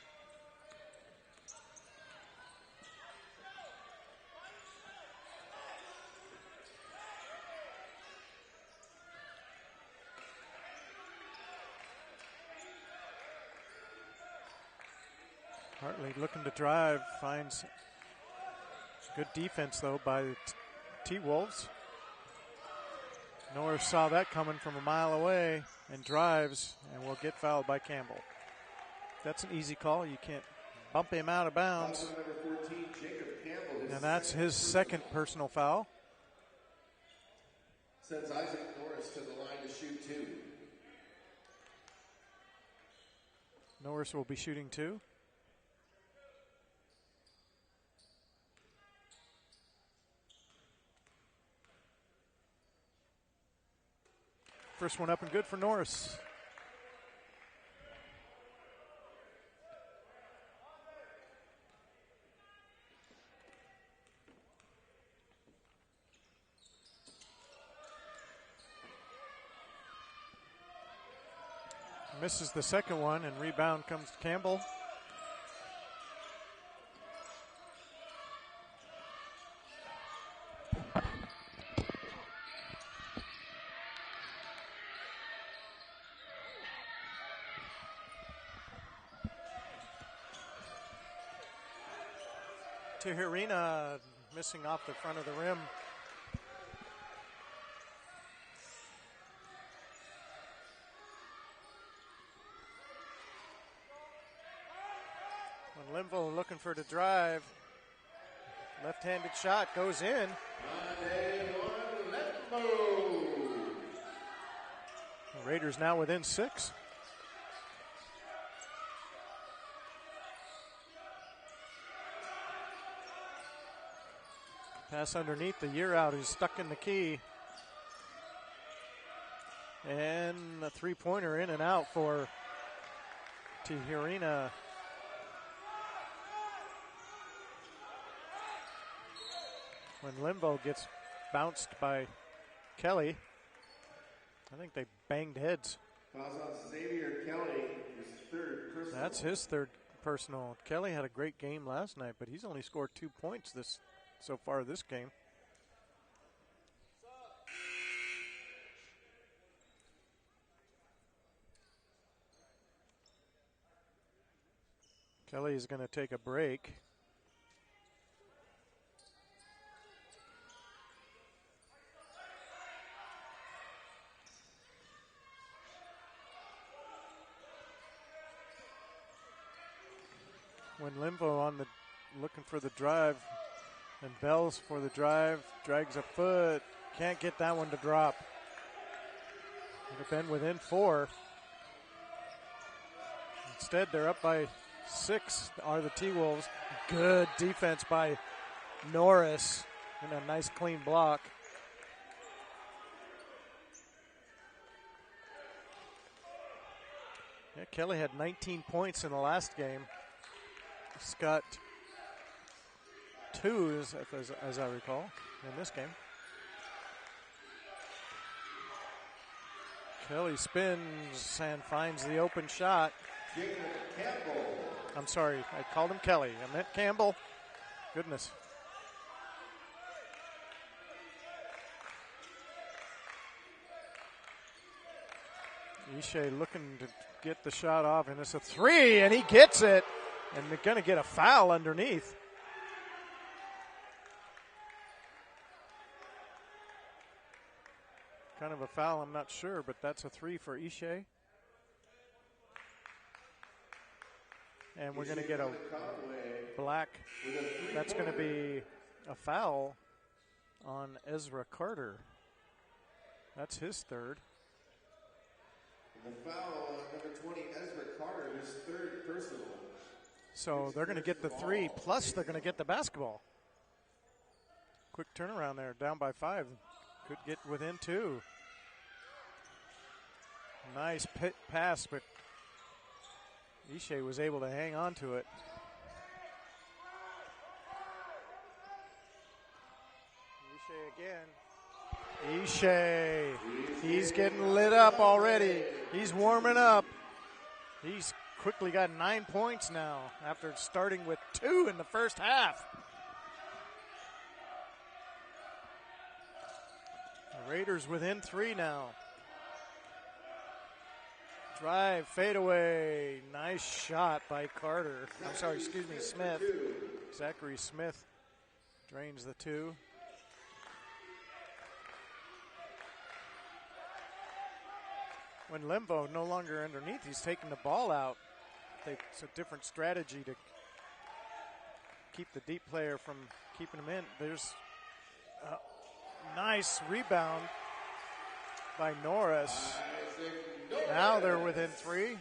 Hartley looking to drive, finds good defense though by the T-Wolves. Norris saw that coming from a mile away and drives and will get fouled by Campbell. That's an easy call. You can't bump him out of bounds. Number 14, Jacob Campbell, And that's his second personal foul. Sends Isaac Norris to the line to shoot 2. Norris will be shooting 2. First one up and good for Norris. Misses the second one, and rebound comes to Campbell. Tijerina missing off the front of the rim. When Linvo looking for the drive. Left-handed shot goes in. The Raiders now within 6. Pass underneath, the Year Out is stuck in the key. And a three-pointer in and out for Tijerina. When Linvo gets bounced by Kelly, I think they banged heads. Fouls on Xavier Kelly, his third personal. That's his third personal. Kelly had a great game last night, but he's only scored 2 points so far this game. Kelly is going to take a break. When Linvo looking for the drive. And Bells for the drive, drags a foot, can't get that one to drop. Would have been within 4. Instead, they're up by 6, are the T-Wolves. Good defense by Norris, and a nice clean block. Yeah, Kelly had 19 points in the last game. He's got 2, as I recall, in this game. Kelly spins and finds the open shot. Jacob Campbell. I'm sorry, I called him Kelly. I meant Campbell. Goodness. Ishii looking to get the shot off, and it's a three, and he gets it, and they're going to get a foul underneath. Kind of a foul, I'm not sure, but that's a three for Ishii. And we're going to get a black. That's going to be a foul on Ezra Carter. That's his third. The foul on number 20, Ezra Carter, his third personal. So they're going to get the three, plus they're going to get the basketball. Quick turnaround there, down by 5. Could get within 2. Nice pass, but Ishii was able to hang on to it. Ishii again. Ishii. He's getting lit up already. He's warming up. He's quickly got 9 points now after starting with 2 in the first half. The Raiders within 3 now. Drive, fadeaway. Nice shot by Carter. I'm sorry, excuse me, Smith. Zachary Smith drains the 2. When Limbo no longer underneath, he's taking the ball out. It's a different strategy to keep the deep player from keeping him in. There's a nice rebound by Norris. Now they're within 3.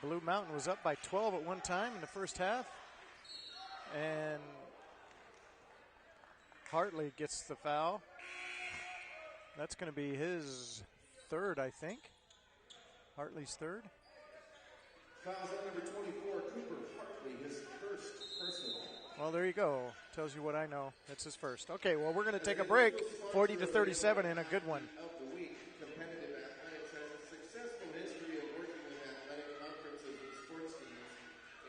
Blue Mountain was up by 12 at one time in the first half. And Hartley gets the foul. That's going to be his third, I think. Hartley's third. Fouls on number 24, Cooper Hartley, his first personal. Well, there you go. Tells you what I know. It's his first. Okay, well, we're going to take a break. 40-37 and a good one. Of the week, Competitive Athletics has a successful history of working with athletic conferences and sports teams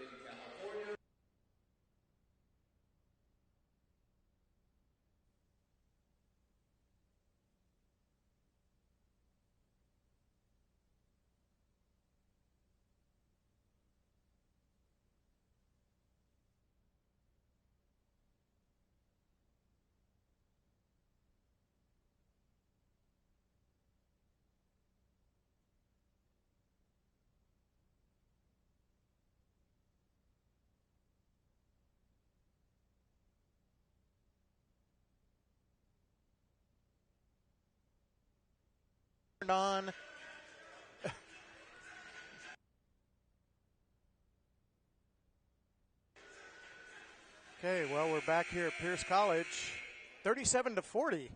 in California. On. Okay, well, we're back here at Pierce College. 37-40. We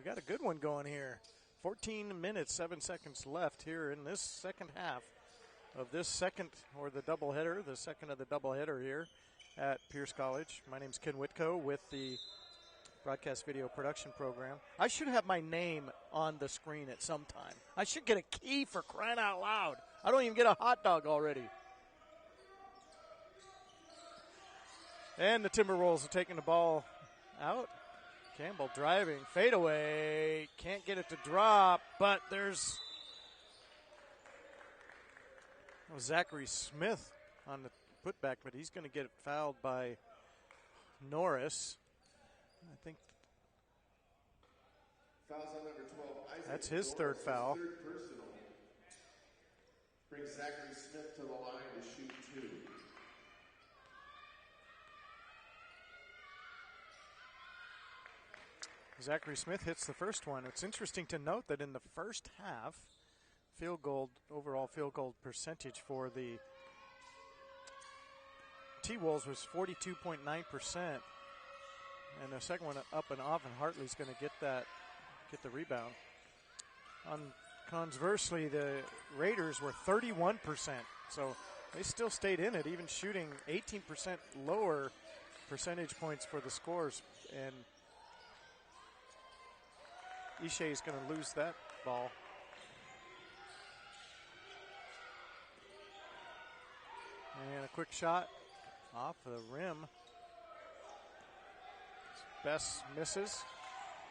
got a good one going here. 14 minutes, 7 seconds left here in this second half of this second, or the doubleheader, the second of the doubleheader here at Pierce College. My name's Ken Whitco with the broadcast video production program. I should have my name on the screen at some time. I should get a key for crying out loud. I don't even get a hot dog already. And the Timberwolves are taking the ball out. Campbell driving, fadeaway. Can't get it to drop, but there's Zachary Smith on the putback, but he's going to get fouled by Norris. I think fouls on number 12, Isaac that's his Norris, third foul. Third personal. Brings Zachary Smith to the line to shoot 2. Zachary Smith hits the first one. It's interesting to note that in the first half, overall field goal percentage for the T-Wolves was 42.9%. And the second one up and off, and Hartley's going to get the rebound. Conversely, the Raiders were 31%, so they still stayed in it, even shooting 18% lower percentage points for the scores. And Ishii is going to lose that ball. And a quick shot off the rim. Bess misses.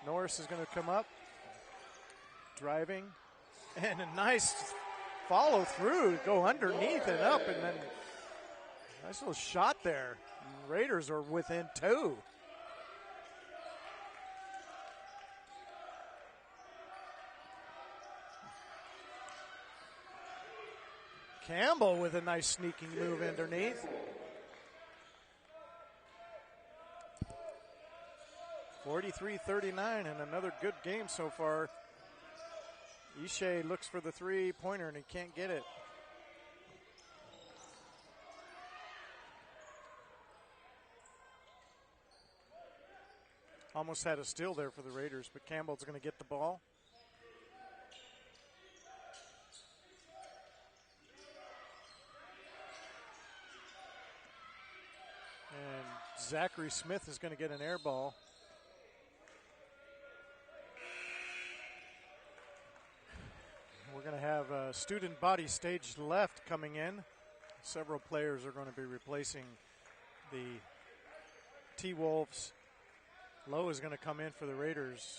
Norris is going to come up. Driving. And a nice follow through. Go underneath and up. And then nice little shot there. Raiders are within 2. Campbell with a nice sneaking move underneath. 43-39 and another good game so far. Ishe looks for the three-pointer and he can't get it. Almost had a steal there for the Raiders, but Campbell's going to get the ball. And Zachary Smith is going to get an air ball. We're going to have student body stage left coming in. Several players are going to be replacing the T-Wolves. Lowe is going to come in for the Raiders.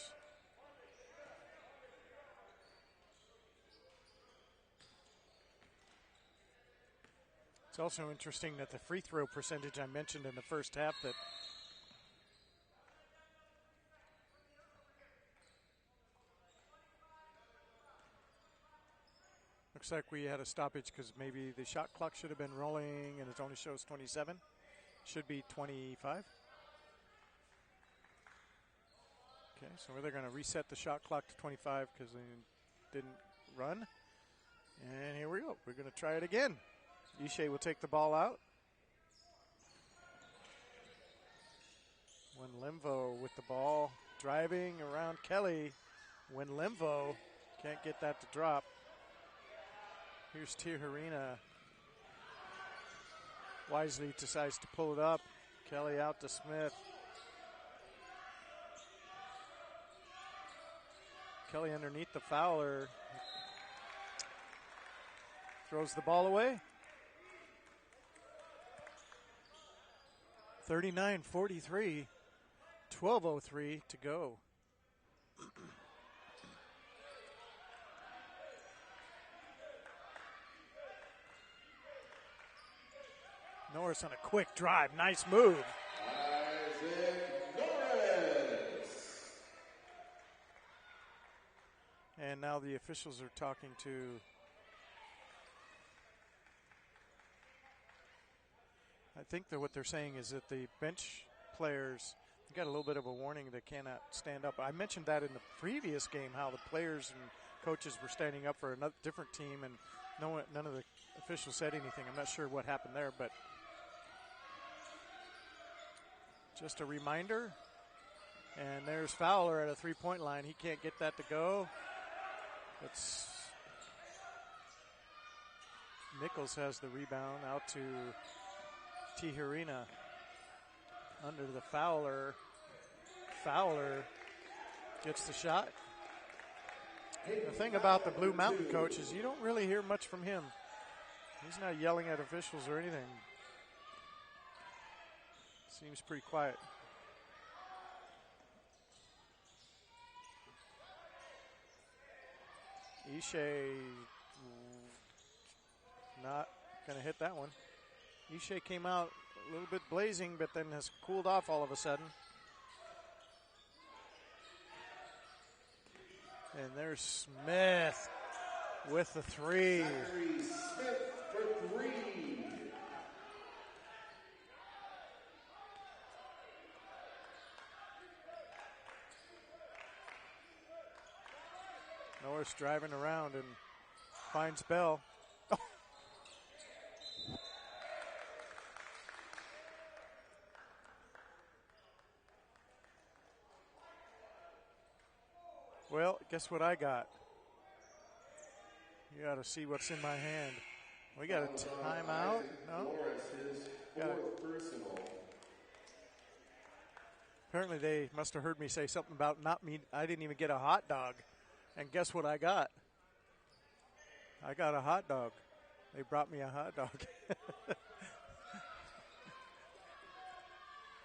It's also interesting that the free throw percentage I mentioned in the first half that looks like we had a stoppage because maybe the shot clock should have been rolling and it only shows 27. Should be 25. Okay, so they're going to reset the shot clock to 25 because they didn't run. And here we go. We're going to try it again. Ishe will take the ball out. Winlimvo with the ball driving around Kelly. Winlimvo can't get that to drop. Here's Tijerina. Wisely decides to pull it up. Kelly out to Smith. Kelly underneath the Fowler. Throws the ball away. 39-43. 12:03 to go. Norris on a quick drive. Nice move. Isaac Norris. And now the officials are talking to I think that what they're saying is that the bench players got a little bit of a warning they cannot stand up. I mentioned that in the previous game, how the players and coaches were standing up for another different team, and none of the officials said anything. I'm not sure what happened there, but just a reminder. And there's Fowler at a three-point line. He can't get that to go. Nichols has the rebound out to Tijerina. Under the Fowler. Fowler gets the shot. The thing about the Blue Mountain coach is you don't really hear much from him. He's not yelling at officials or anything. Seems pretty quiet. Ishe not going to hit that one. Ishe came out a little bit blazing, but then has cooled off all of a sudden. And there's Smith with the three. Zachary Smith for three. Norris driving around and finds Bell. Well, guess what I got? You got to see what's in my hand. We got a timeout. No? Norris, his fourth personal. Apparently they must have heard me say something about not me. I didn't even get a hot dog. And guess what I got? I got a hot dog. They brought me a hot dog.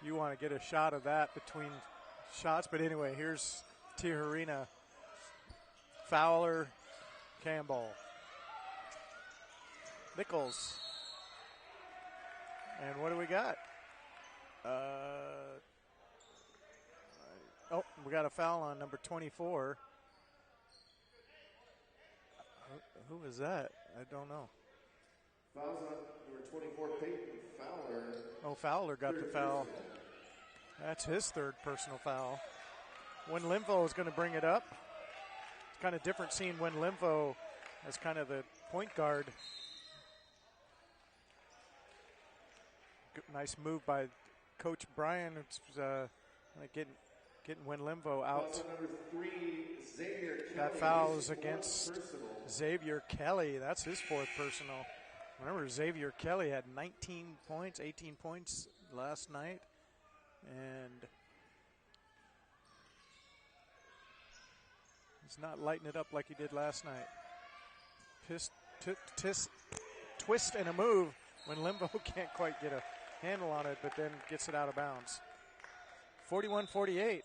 You want to get a shot of that between shots, but anyway, here's Tijerina, Fowler, Campbell, Nichols. And what do we got? We got a foul on number 24. Who was that? I don't know. Fouls on number 24, Peyton Fowler. Oh, Fowler got the foul. That's his third personal foul. When Linvo is going to bring it up. It's kind of different seeing when Linvo as kind of the point guard. Nice move by Coach Brian. It's getting Win Limvo out. Number 3, Xavier Kelly. That foul is against Xavier Kelly. That's his fourth personal. Remember, Xavier Kelly had 19 points, 18 points last night. And he's not lighting it up like he did last night. Twist and a move when Limvo can't quite get a handle on it, but then gets it out of bounds. 41-48,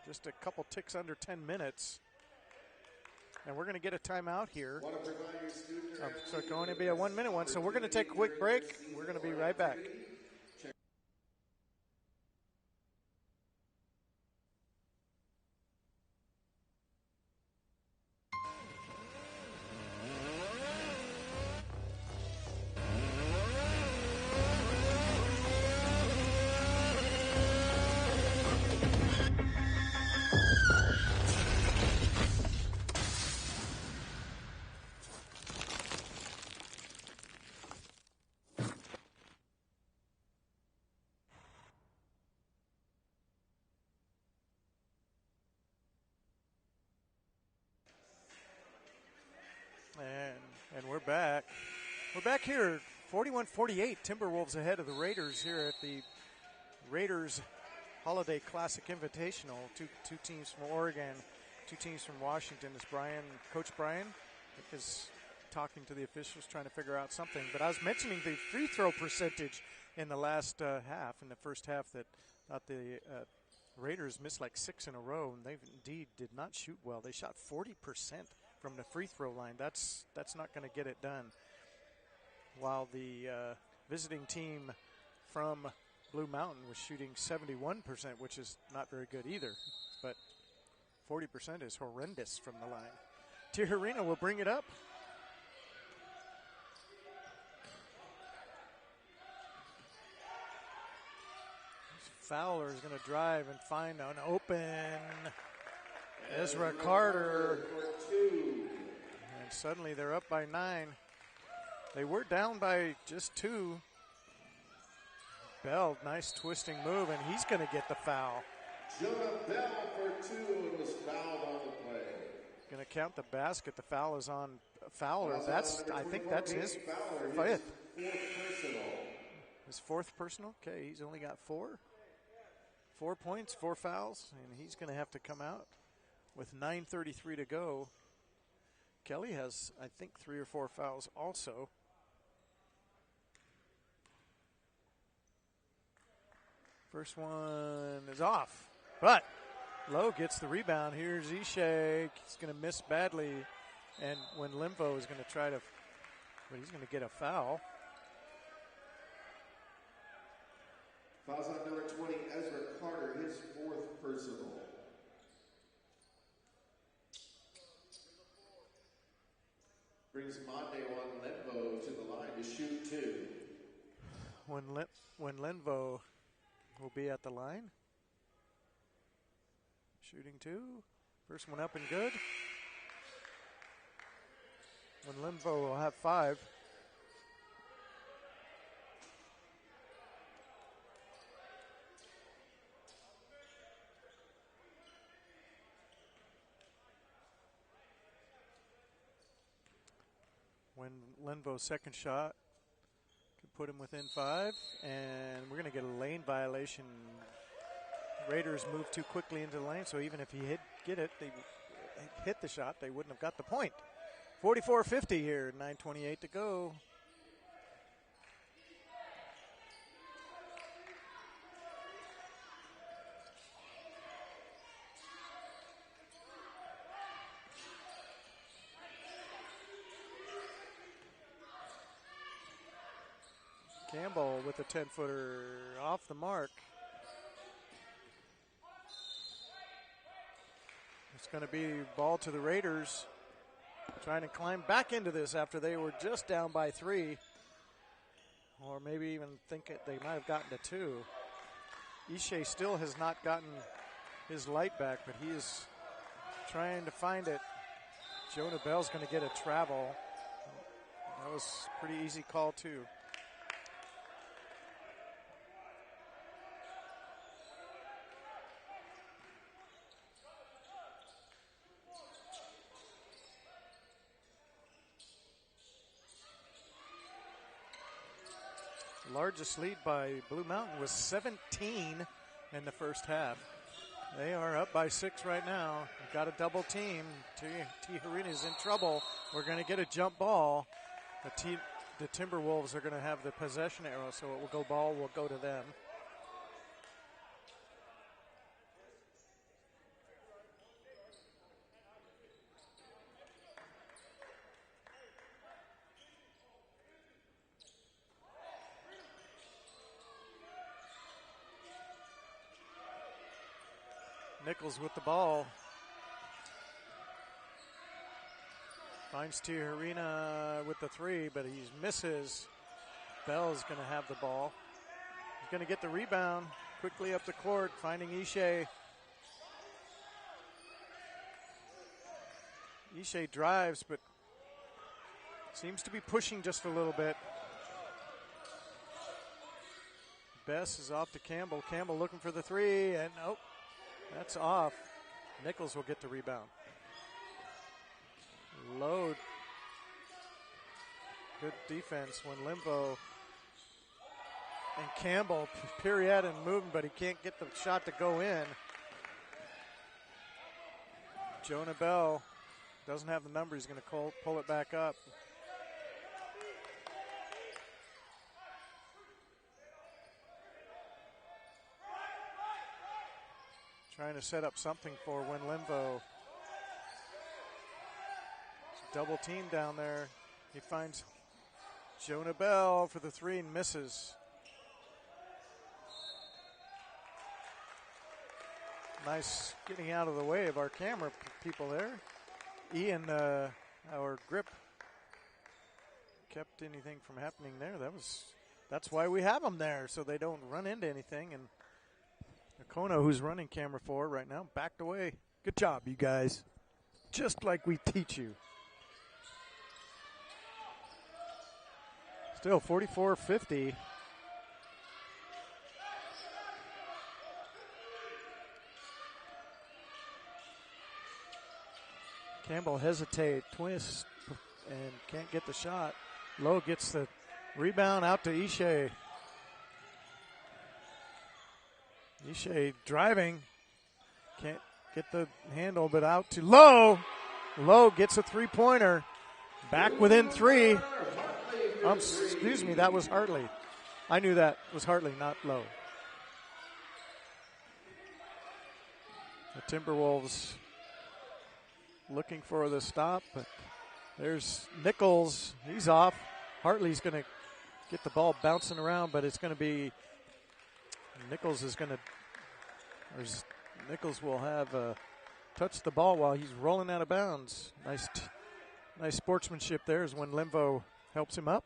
just a couple ticks under 10 minutes. And we're going to get a timeout here. So it's going to be a 1 minute one. So we're going to take a quick break. We're going to be right back. And we're back. We're back here, 41-48. Timberwolves ahead of the Raiders here at the Raiders Holiday Classic Invitational. Two teams from Oregon, two teams from Washington. As Coach Brian is talking to the officials, trying to figure out something. But I was mentioning the free throw percentage in the last half, in the first half, that the Raiders missed like 6 in a row, and they indeed did not shoot well. They shot 40% from the free throw line. That's not going to get it done. While the visiting team from Blue Mountain was shooting 71%, which is not very good either. But 40% is horrendous from the line. Tijerina will bring it up. Fowler is going to drive and find an open Ezra Carter. And suddenly they're up by 9. They were down by just 2. Bell, nice twisting move, and he's going to get the foul. Jonah Bell for 2 and was fouled on the play. Going to count the basket. The foul is on Fowler. I think that's his fifth. His fourth personal. Okay, he's only got 4. 4 points, 4 fouls, and he's going to have to come out with 9:33 to go. Kelly has, I think, 3 or 4 fouls also. First one is off, but Lowe gets the rebound. Here's Ishak. He's going to miss badly, and when Limvo is going to try to, but he's going to get a foul. Fouls on number 20, Ezra Carter, his 4th personal. Brings Monday on Limvo to the line to shoot 2. When Limvo will be at the line. Shooting 2. First one up and good. When Limvo will have 5. When Linvo's second shot could put him within 5, and we're going to get a lane violation. Raiders moved too quickly into the lane, so even if he hit the shot, they wouldn't have got the point. 44-50 here, 9:28 to go. Campbell with a 10-footer off the mark. It's going to be ball to the Raiders, trying to climb back into this after they were just down by 3, or maybe even think they might have gotten to 2. Ishe still has not gotten his light back, but he is trying to find it. Jonah Bell's going to get a travel. That was a pretty easy call, too. Largest lead by Blue Mountain was 17 in the first half. They are up by 6 right now. We've got a double team. T. Harina is in trouble. We're going to get a jump ball. The Timberwolves are going to have the possession arrow, so it will go ball will go to them. Nichols with the ball. Finds Tijerina with the 3, but he misses. Bell's going to have the ball. He's going to get the rebound quickly up the court, finding Ishe. Ishe drives, but seems to be pushing just a little bit. Bess is off to Campbell. Campbell looking for the 3, and nope. That's off. Nichols will get the rebound. Load. Good defense when Limvo and Campbell period and moving, but he can't get the shot to go in. Jonah Bell doesn't have the number. He's going to pull it back up. Trying to set up something for when Limvo. Double team down there. He finds Jonah Bell for the 3 and misses. Nice getting out of the way of our camera people there. Ian, our grip, kept anything from happening there. That's why we have them there, so they don't run into anything. And Akono, who's running camera 4 right now, backed away. Good job, you guys. Just like we teach you. Still 44-50. Campbell hesitate, twist, and can't get the shot. Lowe gets the rebound out to Ishe. Ishe driving, can't get the handle, but out to Lowe. Lowe gets a 3-pointer, back within 3. Excuse me, that was Hartley. I knew that was Hartley, not Lowe. The Timberwolves looking for the stop, but there's Nichols. He's off. Hartley's going to get the ball bouncing around, but it's going to be Nichols Nichols will have touched the ball while he's rolling out of bounds. Nice sportsmanship there is when Limvo helps him up.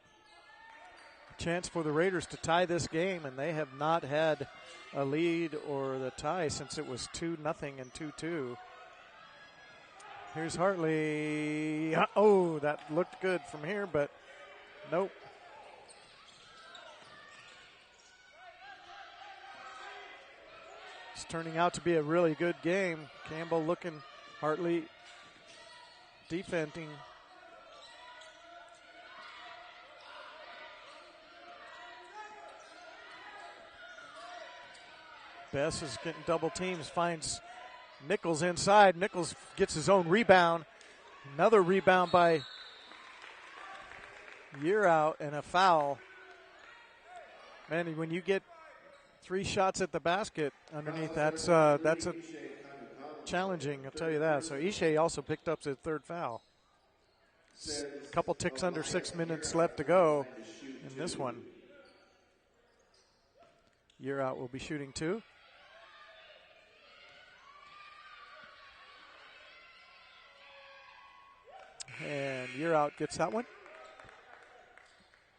Chance for the Raiders to tie this game, and they have not had a lead or the tie since it was 2-0 and 2-2. Here's Hartley. Oh, that looked good from here, but nope. It's turning out to be a really good game. Campbell looking, Hartley defending. Bess is getting double teams, finds Nichols inside. Nichols gets his own rebound. Another rebound by Year out and a foul. Man, when you get 3 shots at the basket underneath, that's a challenging, I'll tell you that. So Ishe also picked up his 3rd foul. A couple ticks under 6 minutes left to go in this one. Year Out will be shooting 2. And Year Out gets that one.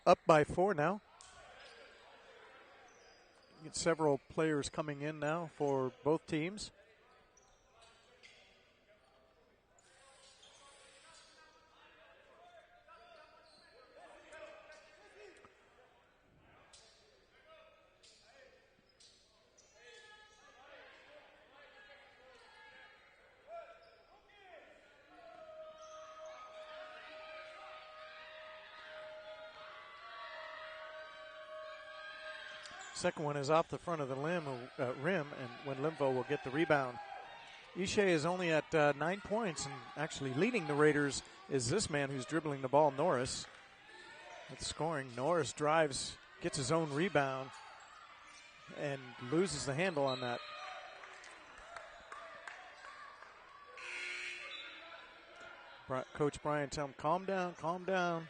Up by 4 now. Get several players coming in now for both teams. Second one is off the front of the rim, and when Limvo will get the rebound. Ishe is only at 9 points, and actually leading the Raiders is this man who's dribbling the ball, Norris. With scoring, Norris drives, gets his own rebound, and loses the handle on that. Coach Brian tell him, calm down, calm down.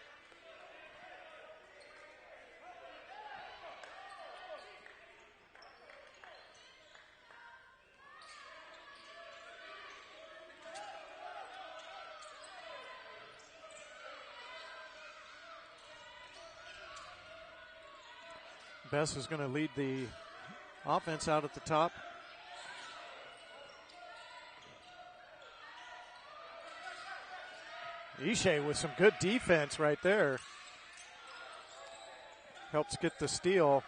Bess is going to lead the offense out at the top. Ishe with some good defense right there. Helps get the steal.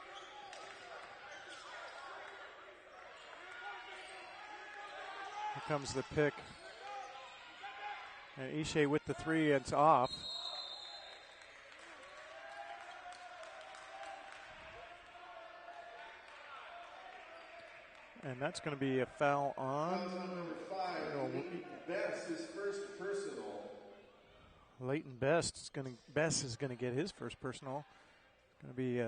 Here comes the pick. And Ishe with the 3, and it's off. And that's going to be a foul on number 5. Leighton Best, his first personal. Leighton Best is going to get his first personal. It's going to be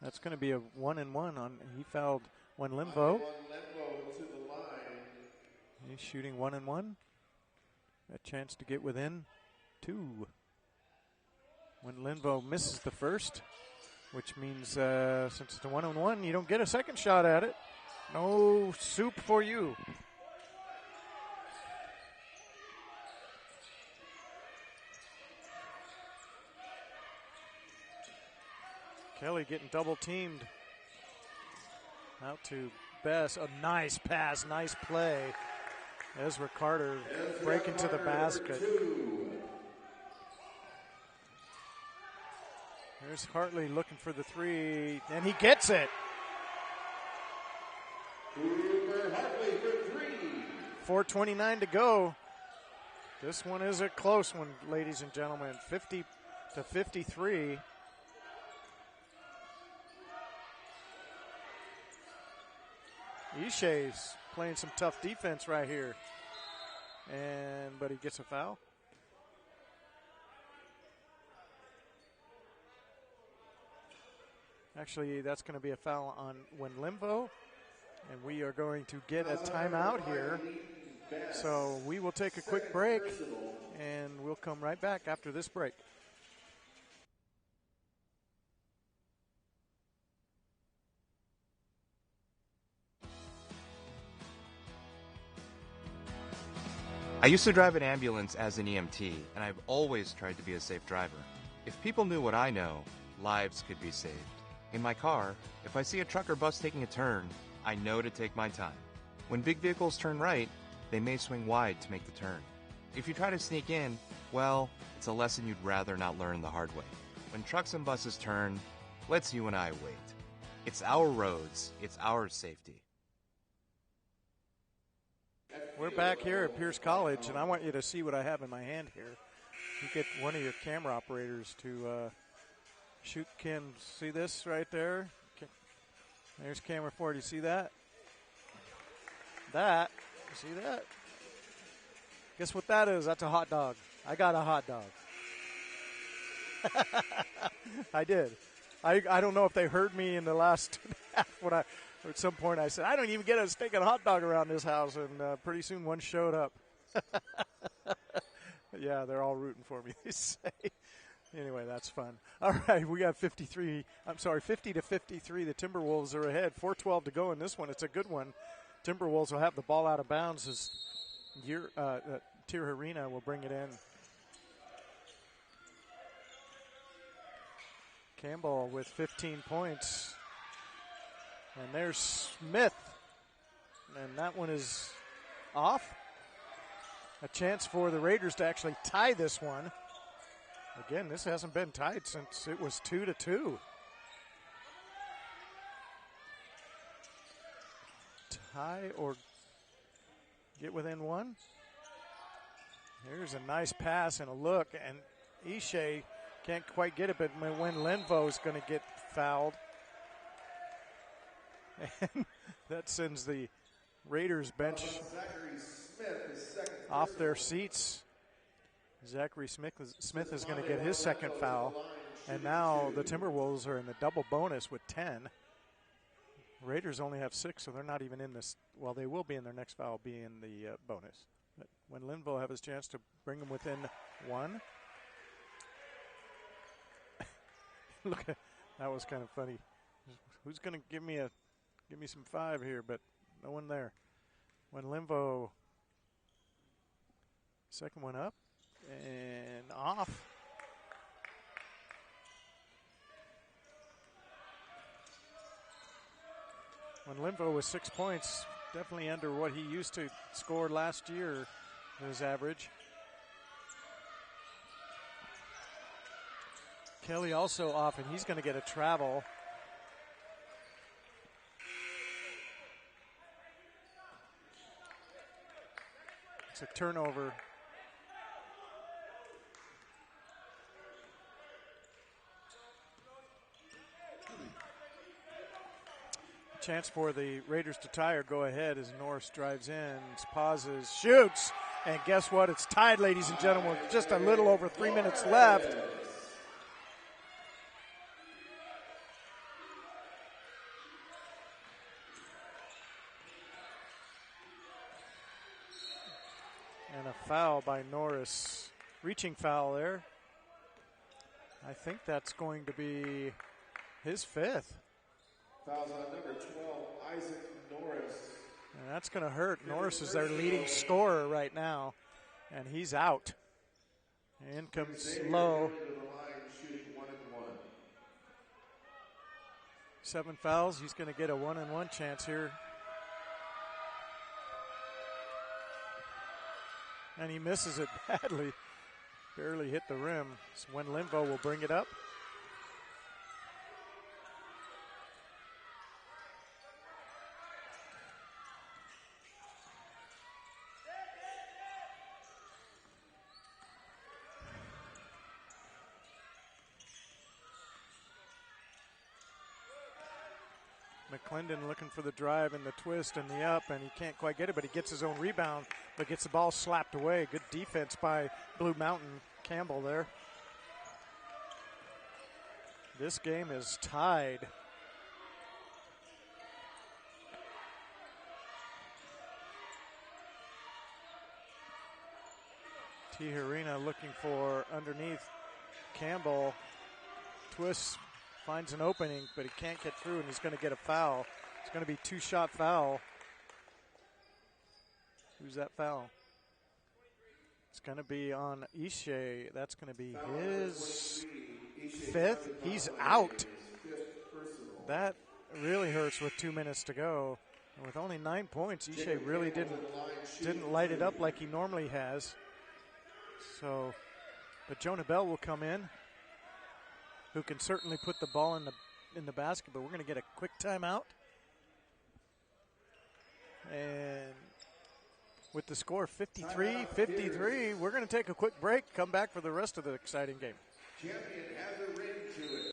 that's going to be a 1-and-1 on. He fouled Wen Limvo. Limvo to the line. He's shooting 1-and-1. A chance to get within 2. When Limvo misses the first, which means since it's a 1-on-1, you don't get a second shot at it. No soup for you. Kelly getting double teamed. Out to Bess. A nice pass, nice play. Ezra Carter breaking to the basket. There's Hartley looking for the 3, and he gets it. Hartley for 3. 4:29 to go. This one is a close one, ladies and gentlemen. 50-53. Ishe's playing some tough defense right here. But he gets a foul. Actually, that's going to be a foul on Wen Limvo. And we are going to get a timeout here. So we will take a quick break, and we'll come right back after this break. I used to drive an ambulance as an EMT, and I've always tried to be a safe driver. If people knew what I know, lives could be saved. In my car, if I see a truck or bus taking a turn, I know to take my time. When big vehicles turn right, they may swing wide to make the turn. If you try to sneak in, well, it's a lesson you'd rather not learn the hard way. When trucks and buses turn, let's you and I wait. It's our roads, it's our safety. We're back here at Pierce College, and I want you to see what I have in my hand here. You get one of your camera operators to shoot. Can see this right there? There's camera 4. Do you see that? You see that? Guess what that is? That's a hot dog. I got a hot dog. I did. I don't know if they heard me in the last half when at some point I said, I don't even get a steak and a hot dog around this house, and pretty soon one showed up. Yeah, they're all rooting for me, they say. Anyway, that's fun. All right, we got 50 to 53. The Timberwolves are ahead. 4:12 to go in this one. It's a good one. Timberwolves will have the ball out of bounds as Tijerina will bring it in. Campbell with 15 points. And there's Smith. And that one is off. A chance for the Raiders to actually tie this one. Again, this hasn't been tied since it was 2-2. Tie or get within one. Here's a nice pass and a look, and Ishe can't quite get it, but when Linvo is going to get fouled. And that sends the Raiders bench off their seats. Zachary Smith is going to get his second foul. And now the Timberwolves are in the double bonus with 10. Raiders only have 6, so they're not even in this. Well, they will be in their next foul, be in the bonus. But when Linvo have his chance to bring them within 1. Look, that was kind of funny. Who's going to give me some 5 here? But no one there. When Linvo, second one up and off. When Linvo was 6 points, definitely under what he used to score last year, his average. Kelly also off, and he's going to get a travel. It's a turnover. Chance for the Raiders to tie or go ahead as Norris drives in, pauses, shoots, and guess what? It's tied, ladies and gentlemen, with just a little over 3 minutes left. And a foul by Norris. Reaching foul there. I think that's going to be his 5th. Fouls on number 12, Isaac Norris. And that's going to hurt. Norris is their leading scorer right now, and he's out. In comes Lowe. 7 fouls. He's going to get a 1-on-1 chance here. And he misses it badly. Barely hit the rim. So when Linvo will bring it up. McClendon looking for the drive and the twist and the up, and he can't quite get it, but he gets his own rebound, but gets the ball slapped away. Good defense by Blue Mountain. Campbell there. This game is tied. Tijerina looking for underneath. Campbell twists, finds an opening, but he can't get through, and he's going to get a foul. It's going to be 2-shot foul. Who's that foul? It's going to be on Ishe. That's going to be his 5th. He's out. That really hurts with 2 minutes to go. And with only 9 points, Ishe really didn't light it up like he normally has. So, but Jonah Bell will come in, who can certainly put the ball in the basket, but we're going to get a quick timeout. And with the score 53-53, we're going to take a quick break, come back for the rest of the exciting game. Champion has a ring to it.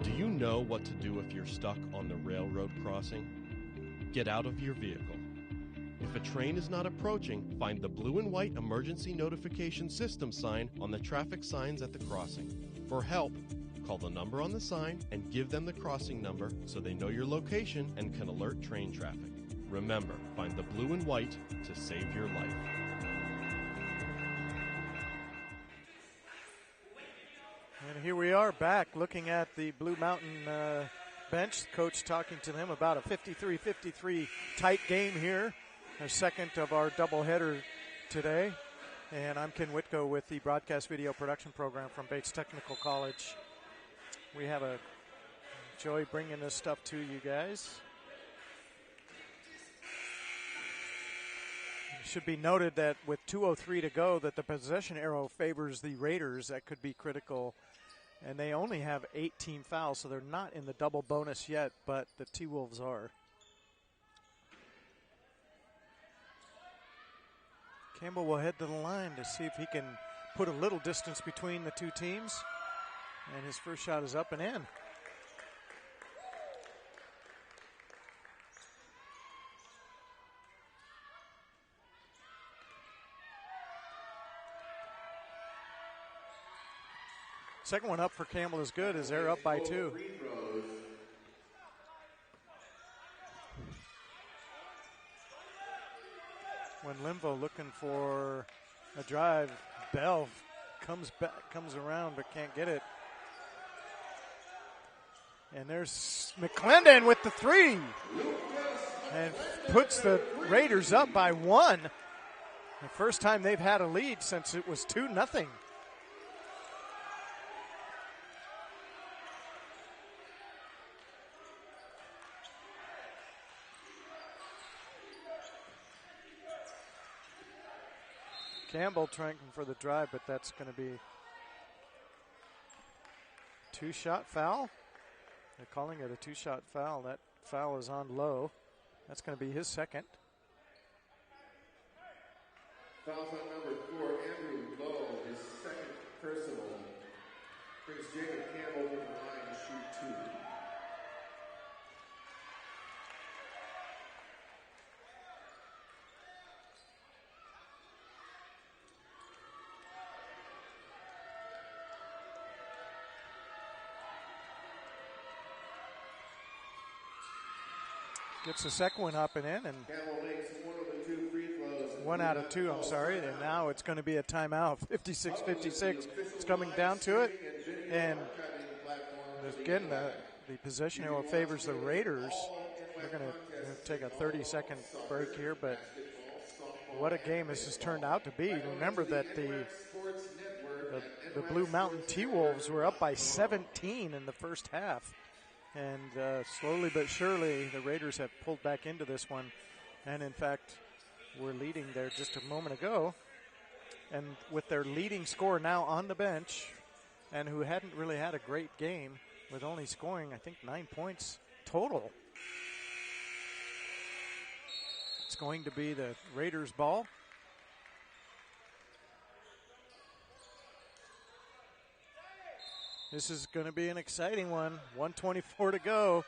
Do you know what to do if you're stuck on the railroad crossing? Get out of your vehicle. If a train is not approaching, find the blue and white emergency notification system sign on the traffic signs at the crossing. For help, Call the number on the sign and give them the crossing number so they know your location and can alert train traffic. Remember, find the blue and white to save your life. And here we are back looking at the Blue Mountain bench. Coach talking to them about a 53-53 tight game here. Our second of our doubleheader today. And I'm Ken Whitko with the Broadcast Video Production Program from Bates Technical College. We have a joy bringing this stuff to you guys. It should be noted that with 2:03 to go that the possession arrow favors the Raiders. That could be critical. And they only have 8 team fouls, so they're not in the double bonus yet, but the T-Wolves are. Campbell will head to the line to see if he can put a little distance between the two teams. And his first shot is up and in. Second one up for Campbell is good as they're up by 2. When Limvo looking for a drive, Bell comes around but can't get it. And there's McClendon with the 3 and puts the Raiders up by 1. The first time they've had a lead since it was 2-0. Campbell trying for the drive, but that's going to be 2-shot foul. They're calling it a 2-shot foul. That foul is on Lowe. That's going to be his second. Foul on number 4, Andrew Lowe, his second personal. Brings Jacob Campbell to the line to shoot 2. Gets the second one up and in, and Campbell makes one of the 2 free throws. 1 out of 2, I'm sorry. And now it's going to be a timeout. 56-56. It's coming down to it. And again, the possession arrow favors the Raiders. We're going to take a 30-second break here, but what a game this has turned out to be. Remember that the Blue Mountain T-Wolves were up by 17 in the first half. And slowly but surely, the Raiders have pulled back into this one. And, in fact, were leading there just a moment ago. And with their leading scorer now on the bench, and who hadn't really had a great game, with only scoring, I think, 9 points total. It's going to be the Raiders' ball. This is going to be an exciting one. 1:24 to go.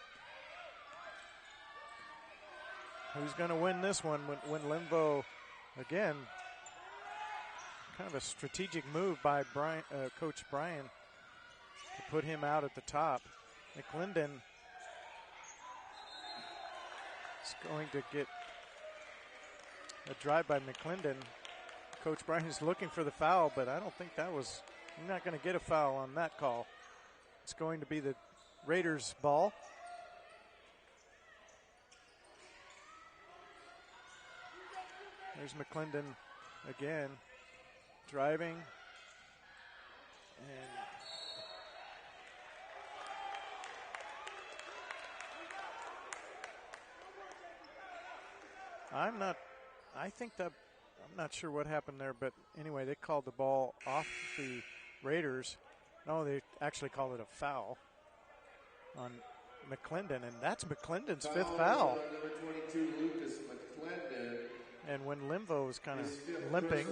Who's going to win this one when Limvo, again, kind of a strategic move by Coach Bryan to put him out at the top. McClendon is going to get a drive by McClendon. Coach Bryan is looking for the foul, but I don't think that was, you're not going to get a foul on that call. It's going to be the Raiders' ball. There's McClendon again, driving. And I'm not sure what happened there, but anyway, they called the ball off the Raiders. No, they actually called it a foul on McClendon, and that's McClendon's fifth foul. Number 22, Lucas McClendon. And when Limvo was kind of limping,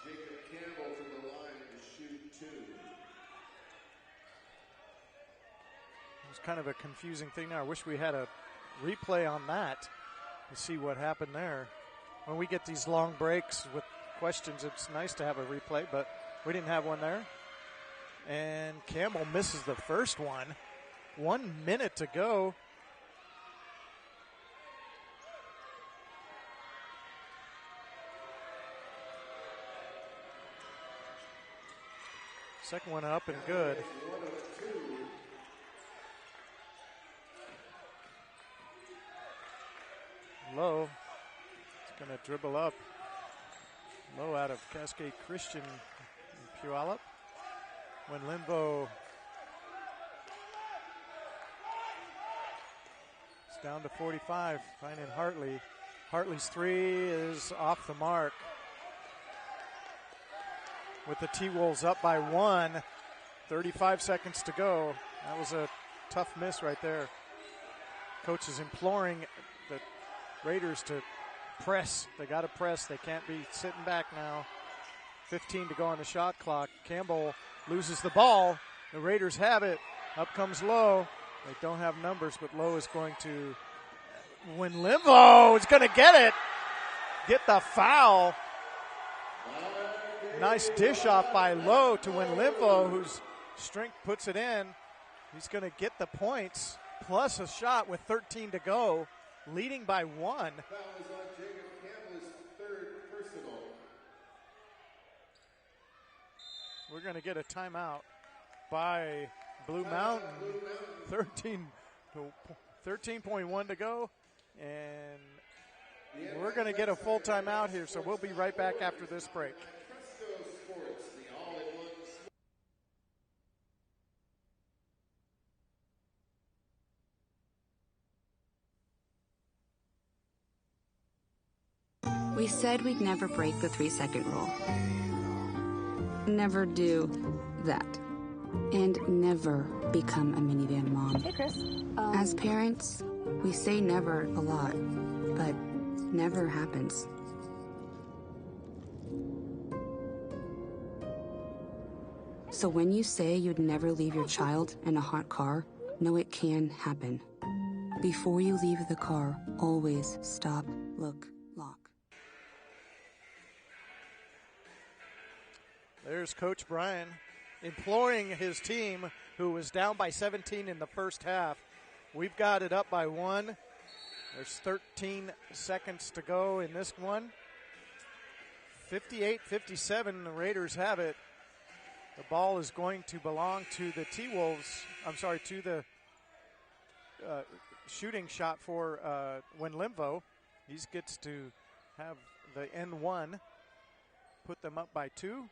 Jacob Campbell to the line to shoot 2. it was kind of a confusing thing there. I wish we had a replay on that to see what happened there. When we get these long breaks with questions. It's nice to have a replay, but we didn't have one there. And Campbell misses the first one. 1 minute to go. Second one up and good. Lowe is going to dribble up. Lowe out of Cascade Christian in Puyallup. When Linvo is down to 45, finding Hartley. Hartley's three is off the mark. With the T-Wolves up by 1, 35 seconds to go. That was a tough miss right there. Coach is imploring the Raiders to press. They got to press. They can't be sitting back now. 15 to go on the shot clock. Campbell loses the ball. The Raiders have it. Up comes Lowe. They don't have numbers, but Lowe is going to win. Linvo is going to get it. Get the foul. Nice dish off by Lowe to win Linvo, whose strength puts it in. He's going to get the points plus a shot with 13 to go, leading by 1. Foul is on Jacob Campbell's third personal. We're going to get a timeout by Blue Mountain. 13.1 to go, and we're going to get a full timeout here, so we'll be right back after this break. We said we'd never break the 3-second rule. Never do that. And never become a minivan mom. Hey, Chris. As parents, we say never a lot, but never happens. So when you say you'd never leave your child in a hot car, know it can happen. Before you leave the car, always stop, look, lock. There's Coach Bryan imploring his team, who was down by 17 in the first half. We've got it up by 1. There's 13 seconds to go in this one. 58-57, the Raiders have it. The ball is going to belong to the T-Wolves. I'm sorry, to the shooting shot for Linvo. He gets to have the N1, put them up by 2.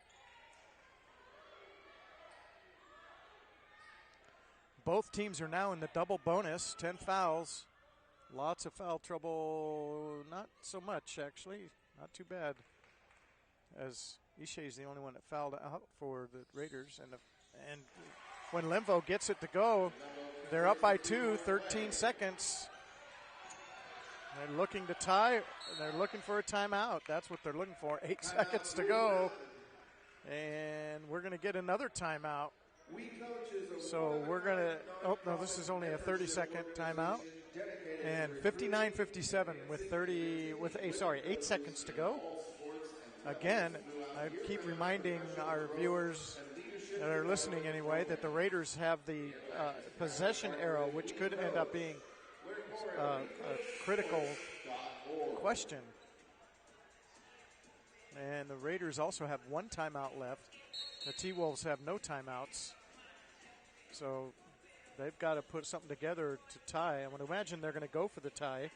Both teams are now in the double bonus, 10 fouls. Lots of foul trouble, not so much actually, not too bad. As Ishe is the only one that fouled out for the Raiders. And when Linvo gets it to go, they're up by 2, 13 seconds. They're looking to tie, they're looking for a timeout. That's what they're looking for, 8 seconds to go. And we're gonna get another timeout. So we're going to, oh, no, this is only a 30-second timeout. And 59-57 with 8 seconds to go. Again, I keep reminding our viewers that are listening anyway that the Raiders have the possession arrow, which could end up being a critical question. And the Raiders also have 1 timeout left. The T-Wolves have no timeouts. So they've got to put something together to tie. I would imagine they're going to go for the tie,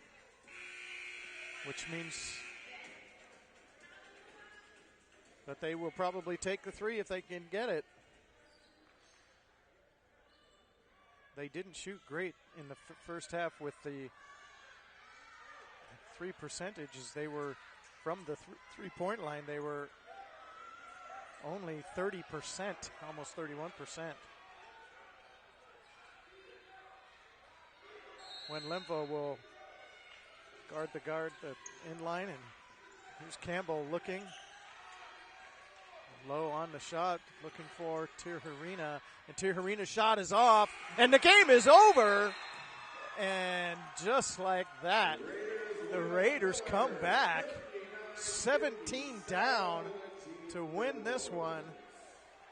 which means that they will probably take the 3 if they can get it. They didn't shoot great in the first half with the 3 percentages. They were from the three-point line. They were only 30%, almost 31%. When Linvo will guard the inline, and here's Campbell looking. Low on the shot, looking for Tijerina, and Tijerina's shot is off, and the game is over. And just like that, the Raiders come back. 17 down to win this one.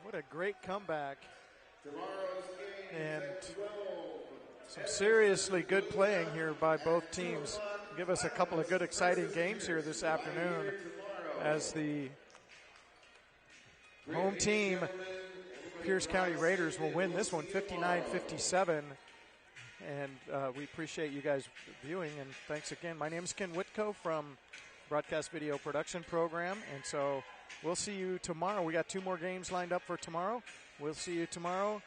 What a great comeback. And some seriously good playing here by both teams. Give us a couple of good, exciting games here this afternoon as the home team, Pierce County Raiders, will win this one 59-57. And we appreciate you guys viewing, and thanks again. My name is Ken Whitco from Broadcast Video Production Program, and so we'll see you tomorrow. We got 2 more games lined up for tomorrow. We'll see you tomorrow.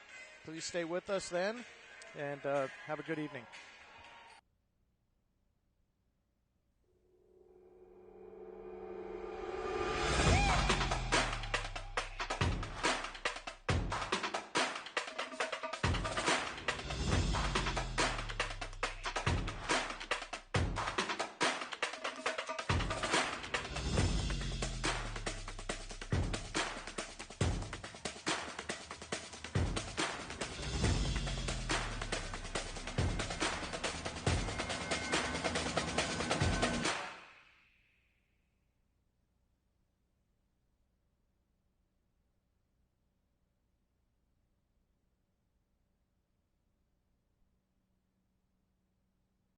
Please stay with us then, and have a good evening.